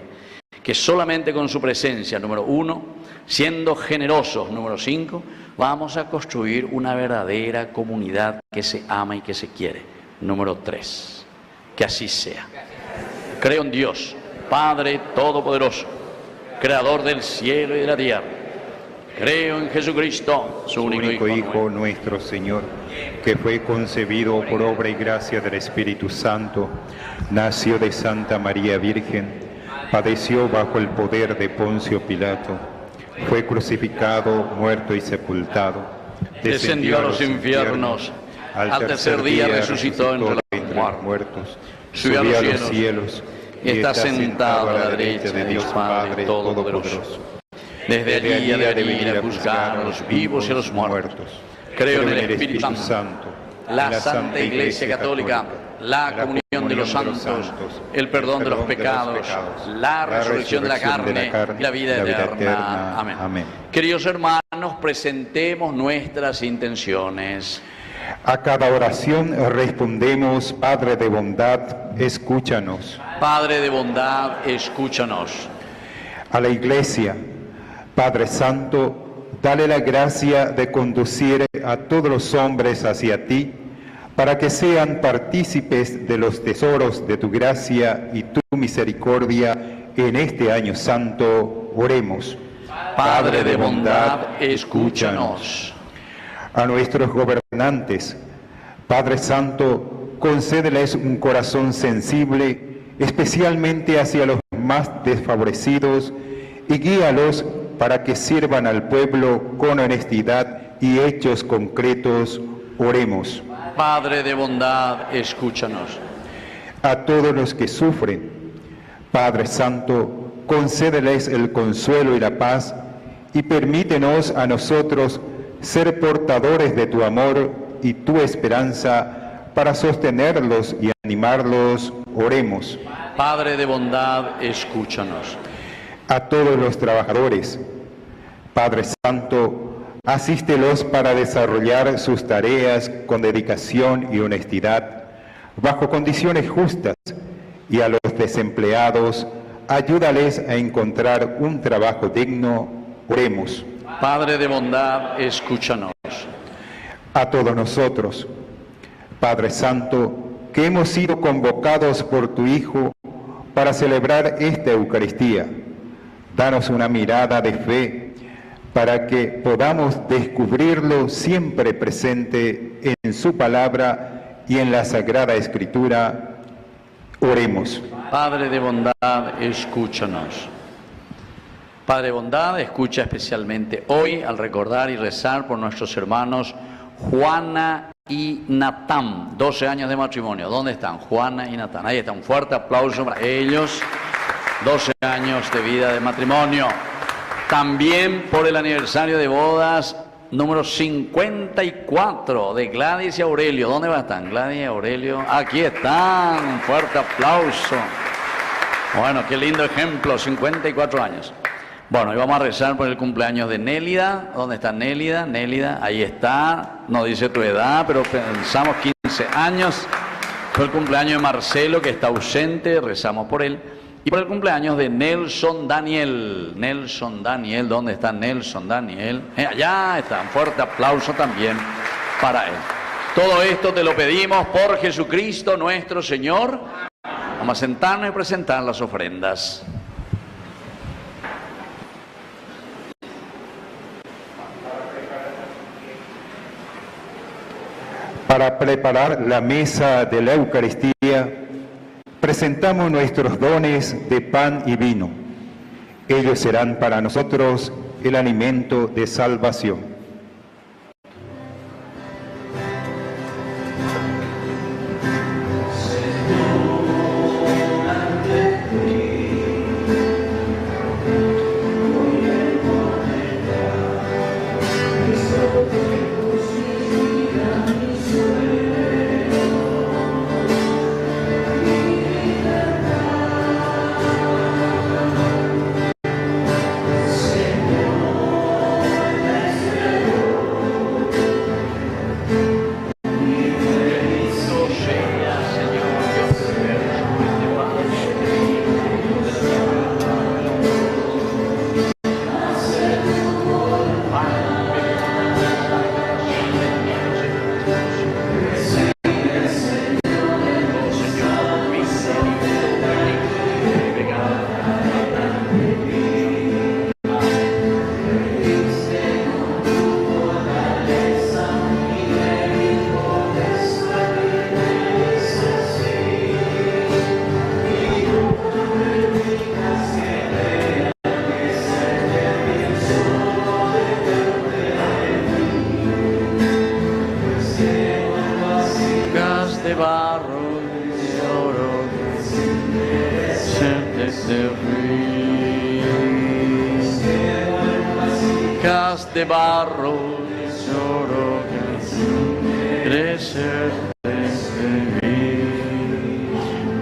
que solamente con su presencia, número 1, siendo generosos, número 5, vamos a construir una verdadera comunidad que se ama y que se quiere, número 3. Que así sea. Creo en Dios, Padre Todopoderoso, Creador del cielo y de la tierra. Creo en Jesucristo, su único Hijo, nuestro Señor, que fue concebido por obra y gracia del Espíritu Santo, nació de Santa María Virgen, padeció bajo el poder de Poncio Pilato, fue crucificado, muerto y sepultado, descendió a los infiernos, al tercer día resucitó entre los muertos, subió a los cielos y está sentado a la derecha de Dios Padre Todopoderoso. Desde allí ha de venir a buscar a los vivos y a los muertos. Creo en el Espíritu Santo, la Santa Iglesia Católica, la comunión de los santos, el perdón de los pecados, la resurrección de la carne y la vida eterna. Amén. Queridos hermanos, presentemos nuestras intenciones. A cada oración respondemos: Padre de bondad, escúchanos. Padre de bondad, escúchanos. A la Iglesia, Padre Santo, dale la gracia de conducir a todos los hombres hacia ti, para que sean partícipes de los tesoros de tu gracia y tu misericordia en este año santo. Oremos. Padre de bondad, escúchanos. A nuestros gobernantes, Padre Santo, concédeles un corazón sensible, especialmente hacia los más desfavorecidos, y guíalos para que sirvan al pueblo con honestidad y hechos concretos. Oremos. Padre de bondad, escúchanos. A todos los que sufren, Padre Santo, concédeles el consuelo y la paz, y permítenos a nosotros ser portadores de tu amor y tu esperanza para sostenerlos y animarlos. Oremos. Padre de bondad, escúchanos. A todos los trabajadores, Padre Santo, asístelos para desarrollar sus tareas con dedicación y honestidad, bajo condiciones justas, y a los desempleados, ayúdales a encontrar un trabajo digno. Oremos. Padre de bondad, escúchanos. A todos nosotros, Padre Santo, que hemos sido convocados por tu Hijo para celebrar esta Eucaristía, danos una mirada de fe para que podamos descubrirlo siempre presente en su palabra y en la Sagrada Escritura. Oremos. Padre de bondad, escúchanos. Padre de bondad, escucha especialmente hoy al recordar y rezar por nuestros hermanos Juana y Natán, 12 años de matrimonio. ¿Dónde están? Juana y Natán. Ahí está, un fuerte aplauso para ellos. 12 años de vida de matrimonio. También por el aniversario de bodas número 54 de Gladys y Aurelio. ¿Dónde va a estar? Gladys y Aurelio. Aquí están. Un fuerte aplauso. Bueno, qué lindo ejemplo. 54 años. Bueno, y vamos a rezar por el cumpleaños de Nélida. ¿Dónde está Nélida? Nélida, ahí está. No dice tu edad, pero pensamos 15 años. Por el cumpleaños de Marcelo, que está ausente. Rezamos por él. Y por el cumpleaños de Nelson Daniel. Nelson Daniel, ¿dónde está Nelson Daniel? Allá está, un fuerte aplauso también para él. Todo esto te lo pedimos por Jesucristo nuestro Señor. Vamos a sentarnos y presentar las ofrendas. Para preparar la mesa de la Eucaristía, presentamos nuestros dones de pan y vino. Ellos serán para nosotros el alimento de salvación. hijas de barro, lloro que crecer desde mí.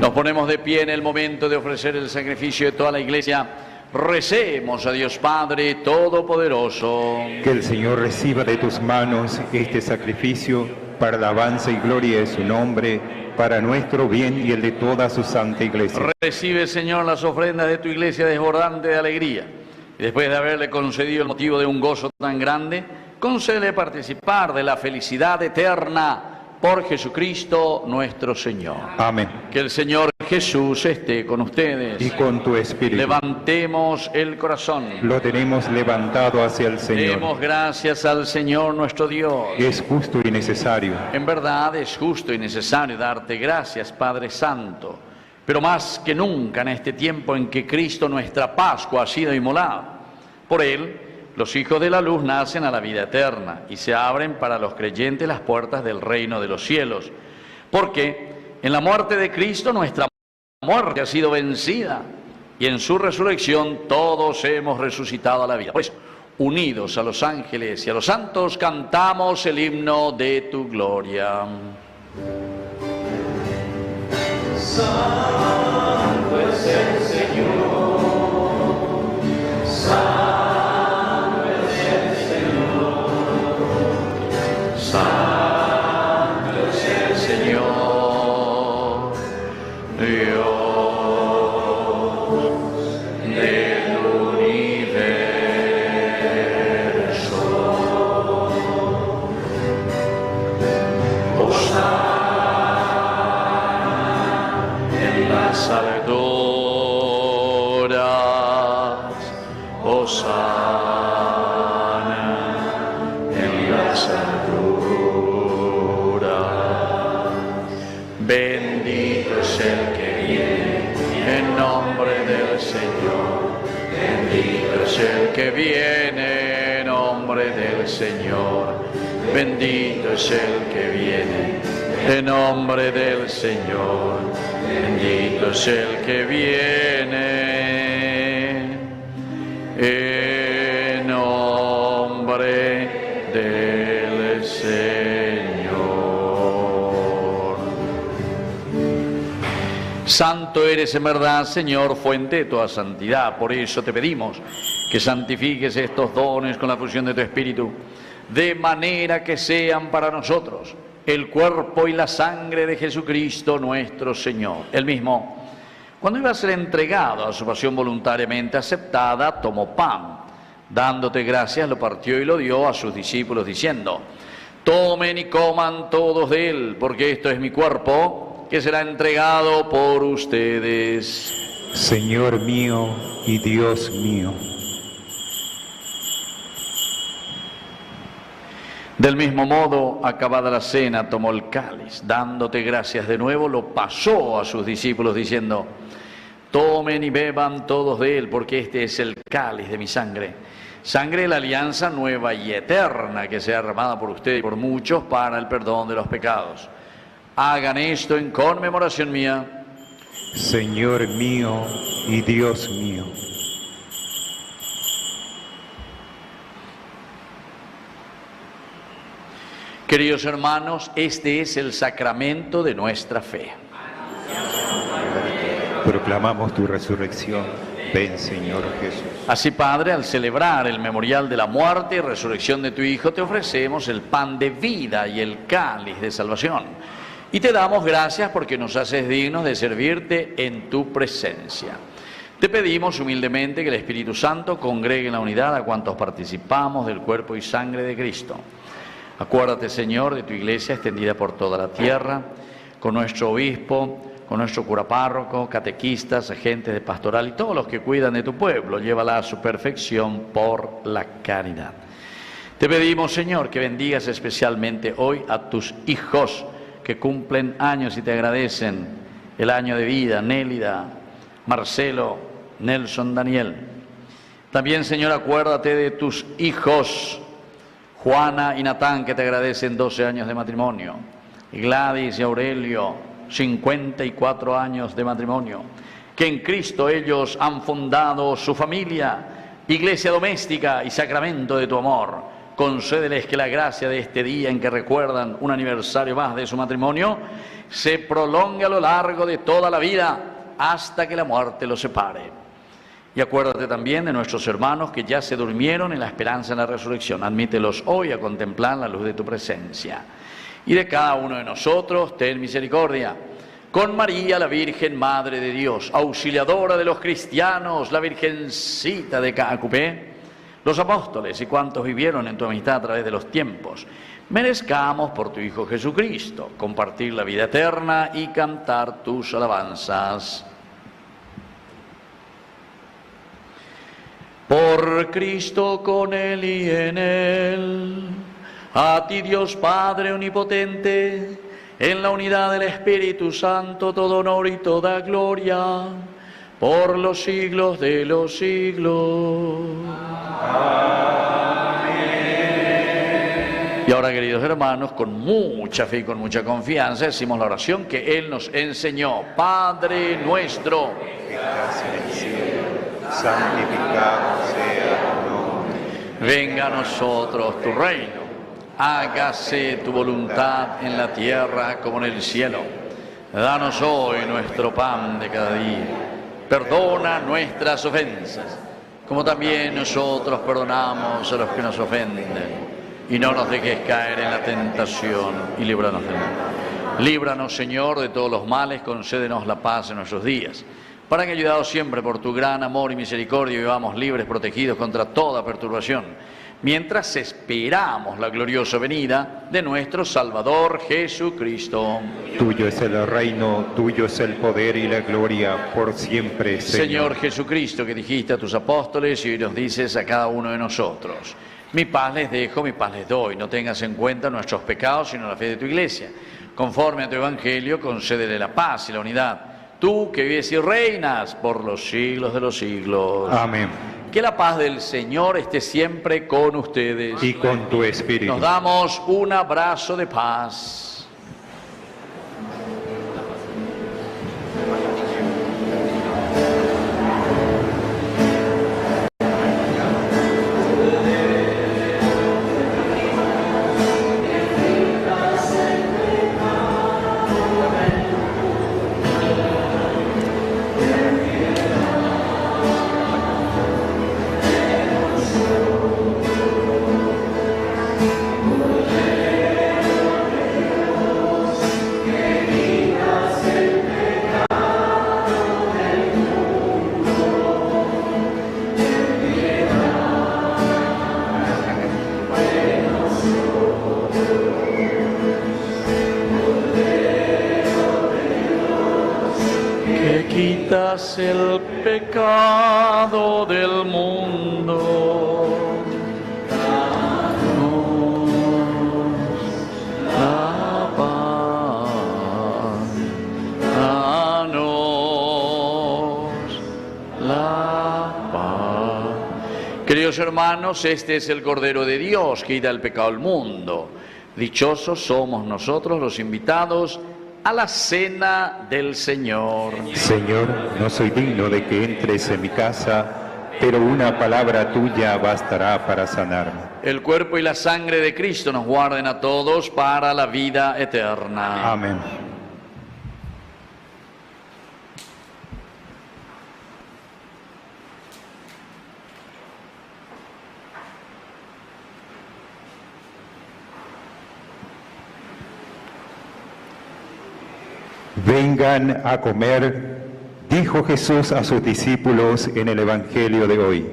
Nos ponemos de pie en el momento de ofrecer el sacrificio de toda la Iglesia. Recemos a Dios Padre Todopoderoso. Que el Señor reciba de tus manos este sacrificio para la alabanza y gloria de su nombre, para nuestro bien y el de toda su santa Iglesia. Recibe, Señor, las ofrendas de tu Iglesia desbordante de alegría. Y después de haberle concedido el motivo de un gozo tan grande, concédele participar de la felicidad eterna por Jesucristo nuestro Señor. Amén. Que el Señor Jesús esté con ustedes. Y con tu espíritu. Levantemos el corazón. Lo tenemos levantado hacia el Señor. Demos gracias al Señor nuestro Dios. Es justo y necesario. En verdad es justo y necesario darte gracias, Padre Santo, pero más que nunca en este tiempo en que Cristo nuestra Pascua ha sido inmolado. Por Él, los hijos de la luz nacen a la vida eterna y se abren para los creyentes las puertas del reino de los cielos. Porque en la muerte de Cristo nuestra muerte ha sido vencida y en su resurrección todos hemos resucitado a la vida. Por eso, unidos a los ángeles y a los santos, cantamos el himno de tu gloria. Santo es el Señor, santo es el Señor, Santo es el Señor, Dios del universo. Hosana en las alturas, hosana en las alturas. Bendito es el que viene en nombre del Señor. Bendito es el que viene en nombre del Señor. Bendito es el que viene en nombre del Señor. Bendito es el que viene en nombre del Señor. Santo eres en verdad, Señor, fuente de toda santidad. Por eso te pedimos que santifiques estos dones con la fusión de tu Espíritu, de manera que sean para nosotros el cuerpo y la sangre de Jesucristo nuestro Señor. Él mismo, cuando iba a ser entregado a su pasión voluntariamente aceptada, tomó pan. Dándote gracias, lo partió y lo dio a sus discípulos, diciendo: tomen y coman todos de él, porque esto es mi cuerpo, que será entregado por ustedes. Señor mío y Dios mío. Del mismo modo, acabada la cena, tomó el cáliz, dándote gracias de nuevo, lo pasó a sus discípulos, diciendo: tomen y beban todos de él, porque este es el cáliz de mi sangre, sangre de la alianza nueva y eterna, que sea derramada por ustedes y por muchos para el perdón de los pecados. Hagan esto en conmemoración mía. Señor mío y Dios mío. Queridos hermanos, este es el sacramento de nuestra fe. Proclamamos tu resurrección. Ven, Señor Jesús. Así, Padre, al celebrar el memorial de la muerte y resurrección de tu Hijo, te ofrecemos el pan de vida y el cáliz de salvación. Y te damos gracias porque nos haces dignos de servirte en tu presencia. Te pedimos humildemente que el Espíritu Santo congregue en la unidad a cuantos participamos del cuerpo y sangre de Cristo. Acuérdate, Señor, de tu iglesia extendida por toda la tierra, con nuestro obispo, con nuestro cura párroco, catequistas, agentes de pastoral y todos los que cuidan de tu pueblo. Llévala a su perfección por la caridad. Te pedimos, Señor, que bendigas especialmente hoy a tus hijos que cumplen años y te agradecen el año de vida: Nélida, Marcelo, Nelson, Daniel. También, Señor, acuérdate de tus hijos Juana y Natán, que te agradecen 12 años de matrimonio. Gladys y Aurelio, 54 años de matrimonio. Que en Cristo ellos han fundado su familia. Iglesia doméstica y sacramento de tu amor, concédeles que la gracia de este día en que recuerdan un aniversario más de su matrimonio se prolongue a lo largo de toda la vida hasta que la muerte los separe. Y acuérdate también de nuestros hermanos que ya se durmieron en la esperanza en la resurrección. Admítelos hoy a contemplar la luz de tu presencia. Y de cada uno de nosotros, ten misericordia. Con María, la Virgen Madre de Dios, auxiliadora de los cristianos, la Virgencita de Caacupé, los apóstoles y cuantos vivieron en tu amistad a través de los tiempos, merezcamos por tu Hijo Jesucristo compartir la vida eterna y cantar tus alabanzas. Por Cristo, con Él y en Él, a ti Dios Padre Omnipotente, en la unidad del Espíritu Santo, todo honor y toda gloria, por los siglos de los siglos. Amén. Y ahora, queridos hermanos, con mucha fe y con mucha confianza, decimos la oración que Él nos enseñó. Padre nuestro, que estás en el cielo, santificado sea tu nombre. Venga a nosotros tu reino. Hágase tu voluntad en la tierra como en el cielo. Danos hoy nuestro pan de cada día. Perdona nuestras ofensas, como también nosotros perdonamos a los que nos ofenden. Y no nos dejes caer en la tentación y líbranos del mal. Líbranos, Señor, de todos los males, concédenos la paz en nuestros días, para que, ayudados siempre por tu gran amor y misericordia, vivamos libres, protegidos contra toda perturbación, mientras esperamos la gloriosa venida de nuestro Salvador Jesucristo. Tuyo es el reino, tuyo es el poder y la gloria por siempre, Señor Jesucristo, que dijiste a tus apóstoles y hoy nos dices a cada uno de nosotros: mi paz les dejo, mi paz les doy. No tengas en cuenta nuestros pecados, sino la fe de tu Iglesia. Conforme a tu Evangelio, concédele la paz y la unidad. Tú que vives y reinas por los siglos de los siglos. Amén. Que la paz del Señor esté siempre con ustedes. Y con tu espíritu. Nos damos un abrazo de paz. Quitas el pecado del mundo. Danos la paz. Danos la paz. Queridos hermanos, este es el Cordero de Dios que quita el pecado del mundo. Dichosos somos nosotros los invitados a la cena del Señor. Señor, no soy digno de que entres en mi casa, pero una palabra tuya bastará para sanarme. El cuerpo y la sangre de Cristo nos guarden a todos para la vida eterna. Amén. Vengan a comer, dijo Jesús a sus discípulos en el Evangelio de hoy.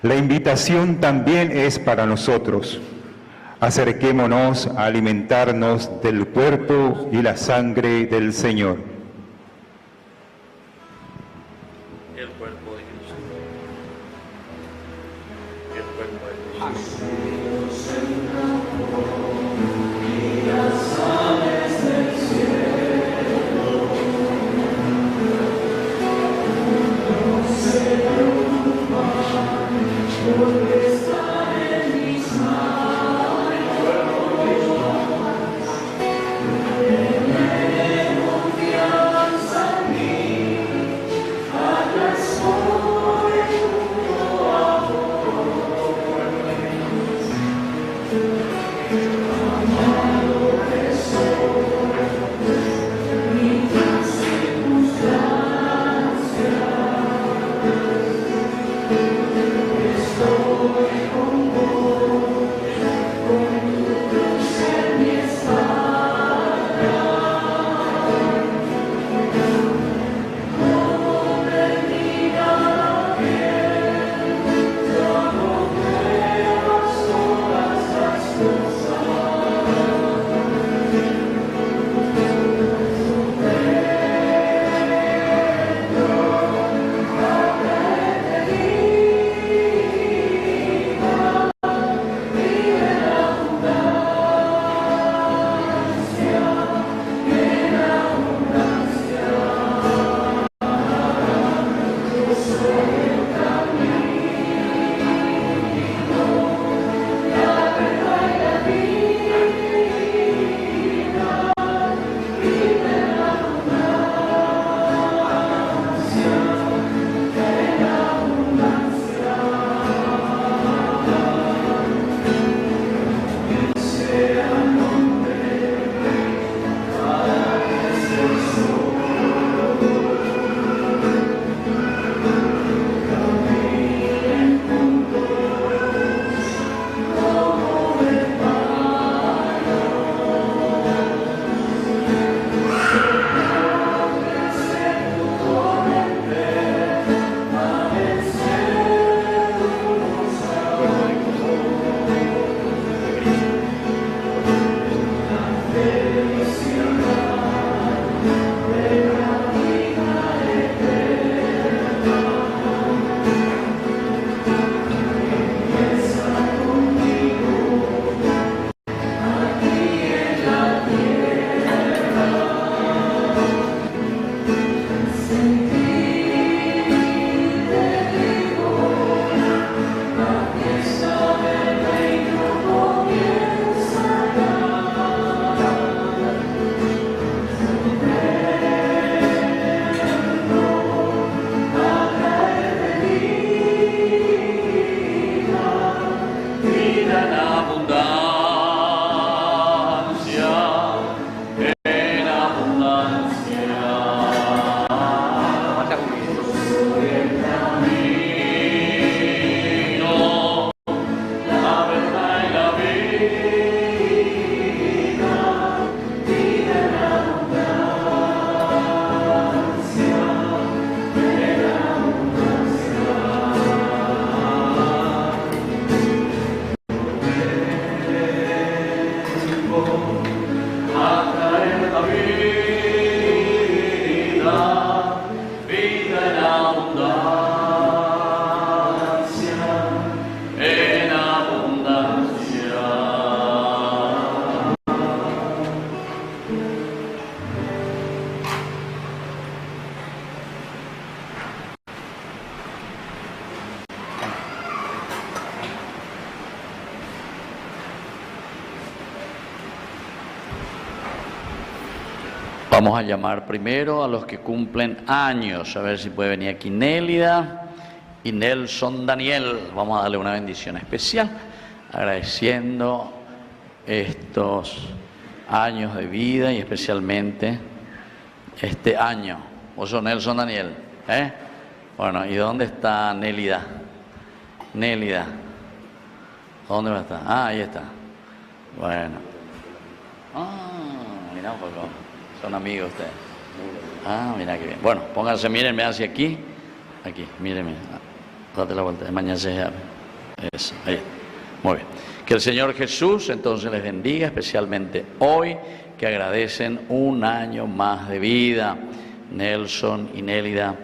La invitación también es para nosotros. Acerquémonos a alimentarnos del cuerpo y la sangre del Señor. El cuerpo de Cristo. El cuerpo de Cristo. Vamos a llamar primero a los que cumplen años, a ver si puede venir aquí Nélida y Nelson Daniel. Vamos a darle una bendición especial, agradeciendo estos años de vida y especialmente este año. ¿Vos sos Nelson Daniel? Bueno, ¿y dónde está Nélida? Nélida. ¿Dónde va a estar? Ah, ahí está. Bueno. Mira un poco. Son amigos ustedes. Mira qué bien. Bueno, pónganse, mírenme hacia aquí. Aquí, mírenme. Date la vuelta. De mañana se abre. Eso, ahí. Muy bien. Que el Señor Jesús entonces les bendiga, especialmente hoy, que agradecen un año más de vida. Nelson y Nélida,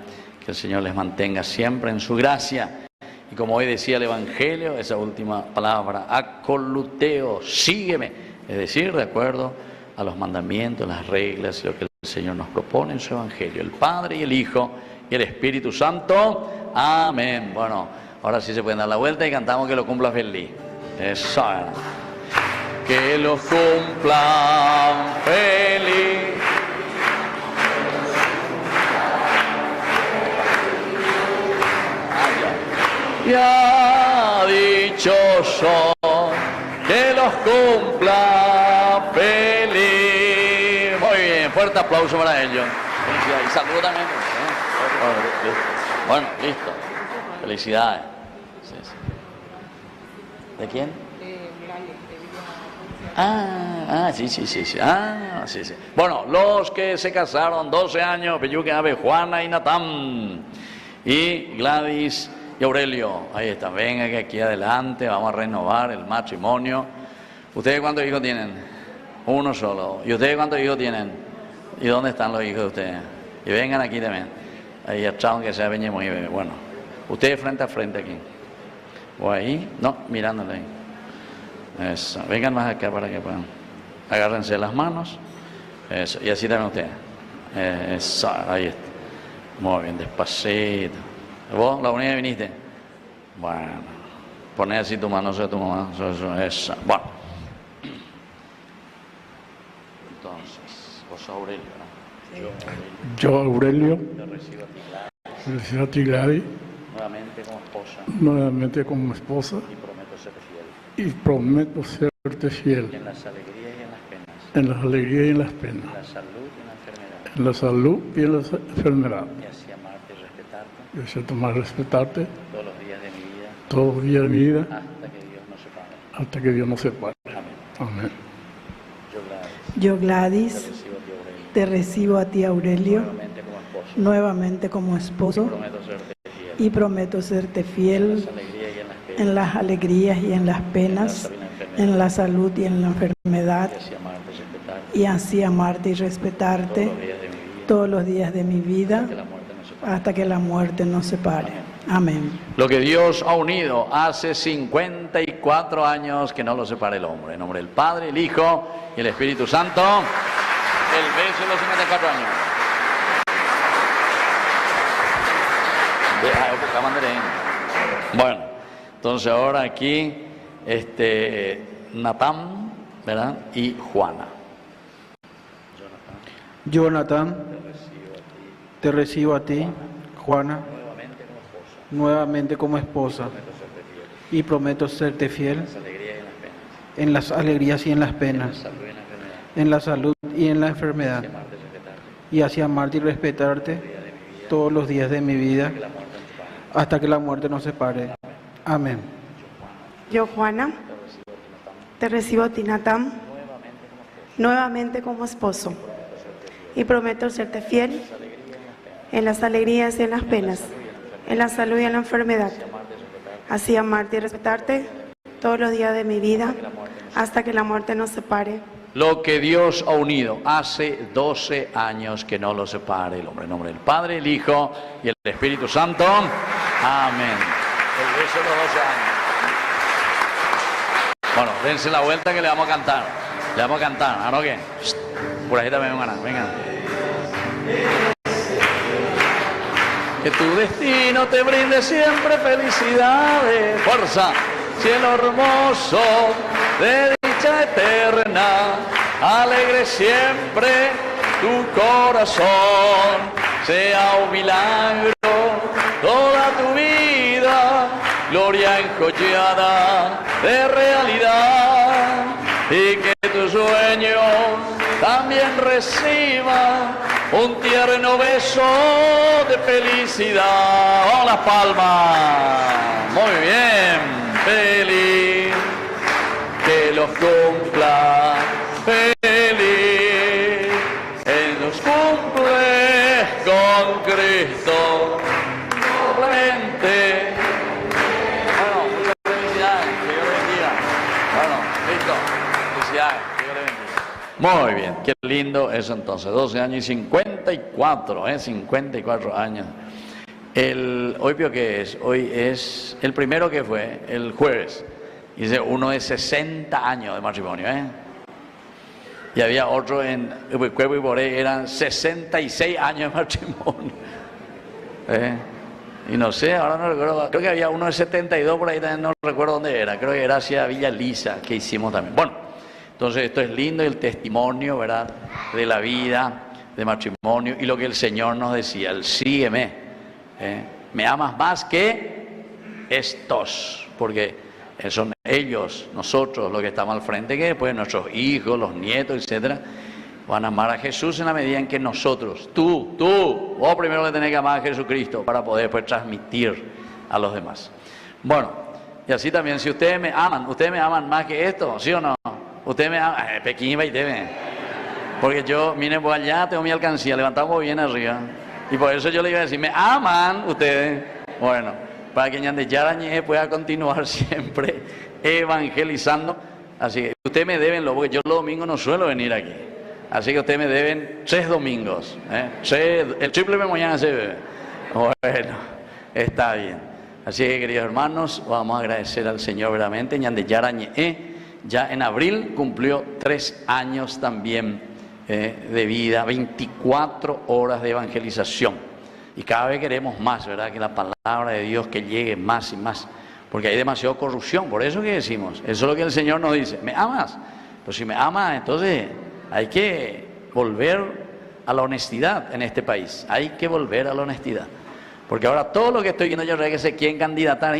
que el Señor les mantenga siempre en su gracia. Y como hoy decía el Evangelio, esa última palabra, acoluteo, sígueme. Es decir, de acuerdo a los mandamientos, las reglas y lo que el Señor nos propone en su Evangelio. El Padre y el Hijo y el Espíritu Santo. Amén. Bueno, ahora sí se pueden dar la vuelta y cantamos que lo cumpla feliz. Eso. Que lo cumplan feliz. Ya dichoso, que los cumpla feliz. Muy bien, fuerte aplauso para ellos. Y saludo también. Bueno, listo. Felicidades. Sí, sí. ¿De quién? Sí. Sí. Bueno, los que se casaron 12 años, Peyuque, Ave, Juana y Natán, y Gladys y Aurelio, ahí están, venga que aquí adelante, vamos a renovar el matrimonio. ¿Ustedes cuántos hijos tienen? Uno solo. ¿Y ustedes cuántos hijos tienen? ¿Y dónde están los hijos de ustedes? Y vengan aquí también. Ahí atrás, aunque sea veñemos y bebé. Bueno, ustedes frente a frente aquí. O ahí, no, mirándole ahí. Eso, vengan más acá para que puedan. Agárrense las manos. Eso, y así también ustedes. Eso, ahí está. Muy bien, despacito. ¿Vos, la única que viniste? Bueno, poné así tu mano sobre tu mamá. Eso. Bueno. Entonces, vos Aurelio, ¿no? Yo, Aurelio, Te recibo a ti, Gladys, a ti, Gladys, nuevamente como esposa, nuevamente como esposa, y prometo serte fiel, y prometo serte fiel en las alegrías y en las penas, en las alegrías y en las en penas, la salud y en la enfermedad, en la salud y en la enfermedad. y así amarte y respetarte Yo deseo tomar respetarte todos los días de mi vida, todos los días de mi vida hasta que Dios nos separe. hasta que Dios nos separe. Amén. Amén. Yo, Gladys, Yo, Gladys, te recibo a ti, Aurelio, te recibo a ti, Aurelio, nuevamente como esposo, y prometo serte fiel y prometo serte fiel en las alegrías y en las penas, en la salud y en la enfermedad, y así amarte y respetarte todos los días de mi vida, todos los días de mi vida, hasta que la muerte nos separe. Amén. Lo que Dios ha unido hace 54 años que no lo separe el hombre. En nombre del Padre, el Hijo y el Espíritu Santo. El beso de los 54 años. Bueno, entonces ahora aquí, Natán, ¿verdad? Y Juana. Jonathan, te recibo a ti, Juana, nuevamente como esposa, y prometo serte fiel en las alegrías y en las penas, en la salud y en la enfermedad, y así amarte y respetarte todos los días de mi vida, hasta que la muerte nos separe. Amén. Yo, Juana, te recibo a ti, Natán, nuevamente como esposo, y prometo serte fiel en las alegrías y en las penas, en la salud y en la enfermedad, así amarte y respetarte todos los días de mi vida, hasta que la muerte nos separe. Lo que Dios ha unido hace 12 años que no lo separe el hombre. En nombre del Padre, el Hijo y el Espíritu Santo. Amén. El beso de los 12 años. Bueno, dense la vuelta que le vamos a cantar. Le vamos a cantar. ¿Ah, no qué? Por ahí también vengan. Vengan. Que tu destino te brinde siempre felicidades. Fuerza. Cielo hermoso de dicha eterna, alegre siempre tu corazón, sea un milagro toda tu vida, gloria enjollada de realidad, y que tu sueño también reciba un tierno beso de felicidad. ¡Oh, las palmas! Muy bien. Feliz, que los cumpla, feliz, Él los cumple con Cristo, simplemente. Bueno, muchas felicidades, que Dios le bendiga. Bueno, listo, felicidades, que Dios le bendiga. Muy bien, qué lindo eso entonces, 12 años y 54, 54 años. Hoy vio que es, hoy es el primero que fue, el jueves. Dice uno de 60 años de matrimonio, Y había otro en Cuevo y Boré, eran 66 años de matrimonio. Y no sé, ahora no recuerdo, creo que había uno de 72 por ahí también, no recuerdo dónde era, creo que era hacia Villa Lisa que hicimos también. Bueno, entonces esto es lindo, el testimonio, ¿verdad?, de la vida, de matrimonio, y lo que el Señor nos decía, el sígueme. Me amas más que estos, porque son ellos, nosotros, los que estamos al frente, que después nuestros hijos, los nietos, etcétera, van a amar a Jesús en la medida en que nosotros, vos primero le tenés que amar a Jesucristo para poder después transmitir a los demás. Bueno, y así también, si ustedes me aman más que esto, ¿sí o no? Ustedes me aman, Pekín y porque yo, miren, pues allá tengo mi alcancía, levantamos bien arriba, y por eso yo le iba a decir, ¿me aman ustedes? Bueno, para que Ñande Yarañe pueda continuar siempre evangelizando. Así que ustedes me deben, porque yo los domingos no suelo venir aquí. Así que ustedes me deben 3 domingos. El triple de mañana se bebe. Bueno, está bien. Así que, queridos hermanos, vamos a agradecer al Señor verdaderamente. Ñande Yarañe ya en abril cumplió 3 años también de vida, 24 horas de evangelización. Y cada vez queremos más, ¿verdad? Que la palabra de Dios que llegue más y más. Porque hay demasiada corrupción, por eso que decimos, eso es lo que el Señor nos dice, ¿me amas? Pues si me amas, entonces hay que volver a la honestidad en este país, hay que volver a la honestidad. Porque ahora todo lo que estoy viendo yo, que se quieren candidatar,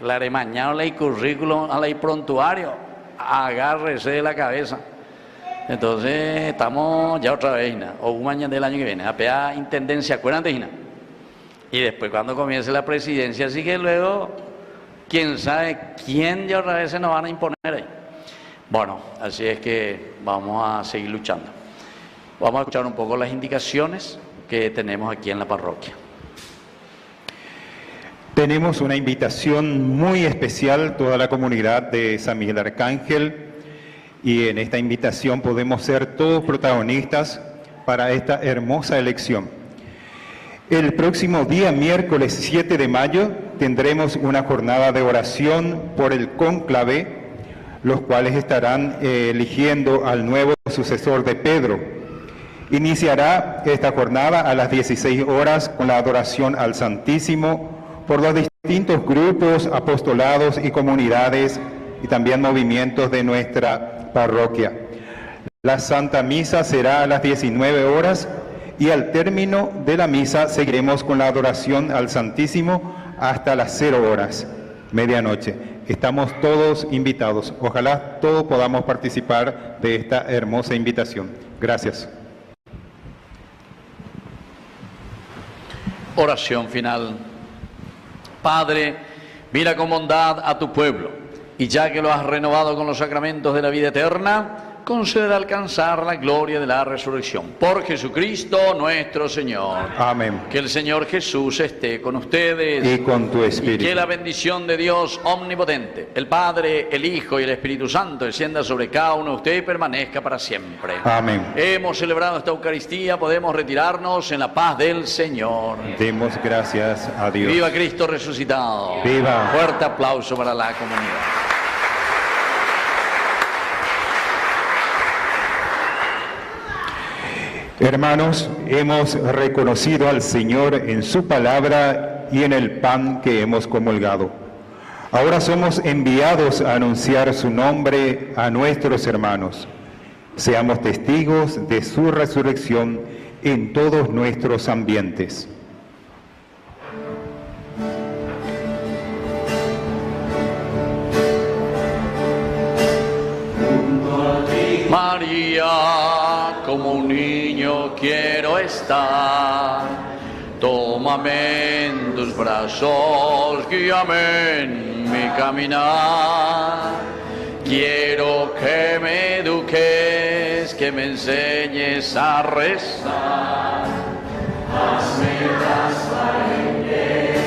la remañana, la currículum, a la prontuario, agárrese de la cabeza. Entonces estamos ya otra vez, o un año del año que viene, a pegar intendencia, acuérdense, y después cuando comience la presidencia, así que luego, quién sabe quién de otra vez se nos van a imponer ahí. Bueno, así es que vamos a seguir luchando. Vamos a escuchar un poco las indicaciones que tenemos aquí en la parroquia. Tenemos una invitación muy especial, toda la comunidad de San Miguel Arcángel, y en esta invitación podemos ser todos protagonistas para esta hermosa elección. El próximo día, miércoles 7 de mayo, tendremos una jornada de oración por el cónclave, los cuales estarán eligiendo al nuevo sucesor de Pedro. Iniciará esta jornada a las 16 horas con la adoración al Santísimo por los distintos grupos, apostolados y comunidades y también movimientos de nuestra parroquia. La Santa Misa será a las 19 horas y al término de la misa seguiremos con la adoración al Santísimo hasta las 0 horas, medianoche. Estamos todos invitados. Ojalá todos podamos participar de esta hermosa invitación. Gracias. Oración final. Padre, mira con bondad a tu pueblo, y ya que lo has renovado con los sacramentos de la vida eterna, concede alcanzar la gloria de la resurrección. Por Jesucristo nuestro Señor. Amén. Que el Señor Jesús esté con ustedes. Y con tu espíritu. Y que la bendición de Dios omnipotente, el Padre, el Hijo y el Espíritu Santo descienda sobre cada uno de ustedes y permanezca para siempre. Amén. Hemos celebrado esta Eucaristía, podemos retirarnos en la paz del Señor. Demos gracias a Dios. Viva Cristo resucitado. Viva. Fuerte aplauso para la comunidad. Hermanos, hemos reconocido al Señor en su palabra y en el pan que hemos comulgado. Ahora somos enviados a anunciar su nombre a nuestros hermanos. Seamos testigos de su resurrección en todos nuestros ambientes. María, como un niño quiero estar, tómame en tus brazos, guíame en mi caminar. Quiero que me eduques, que me enseñes a rezar, hazme transparente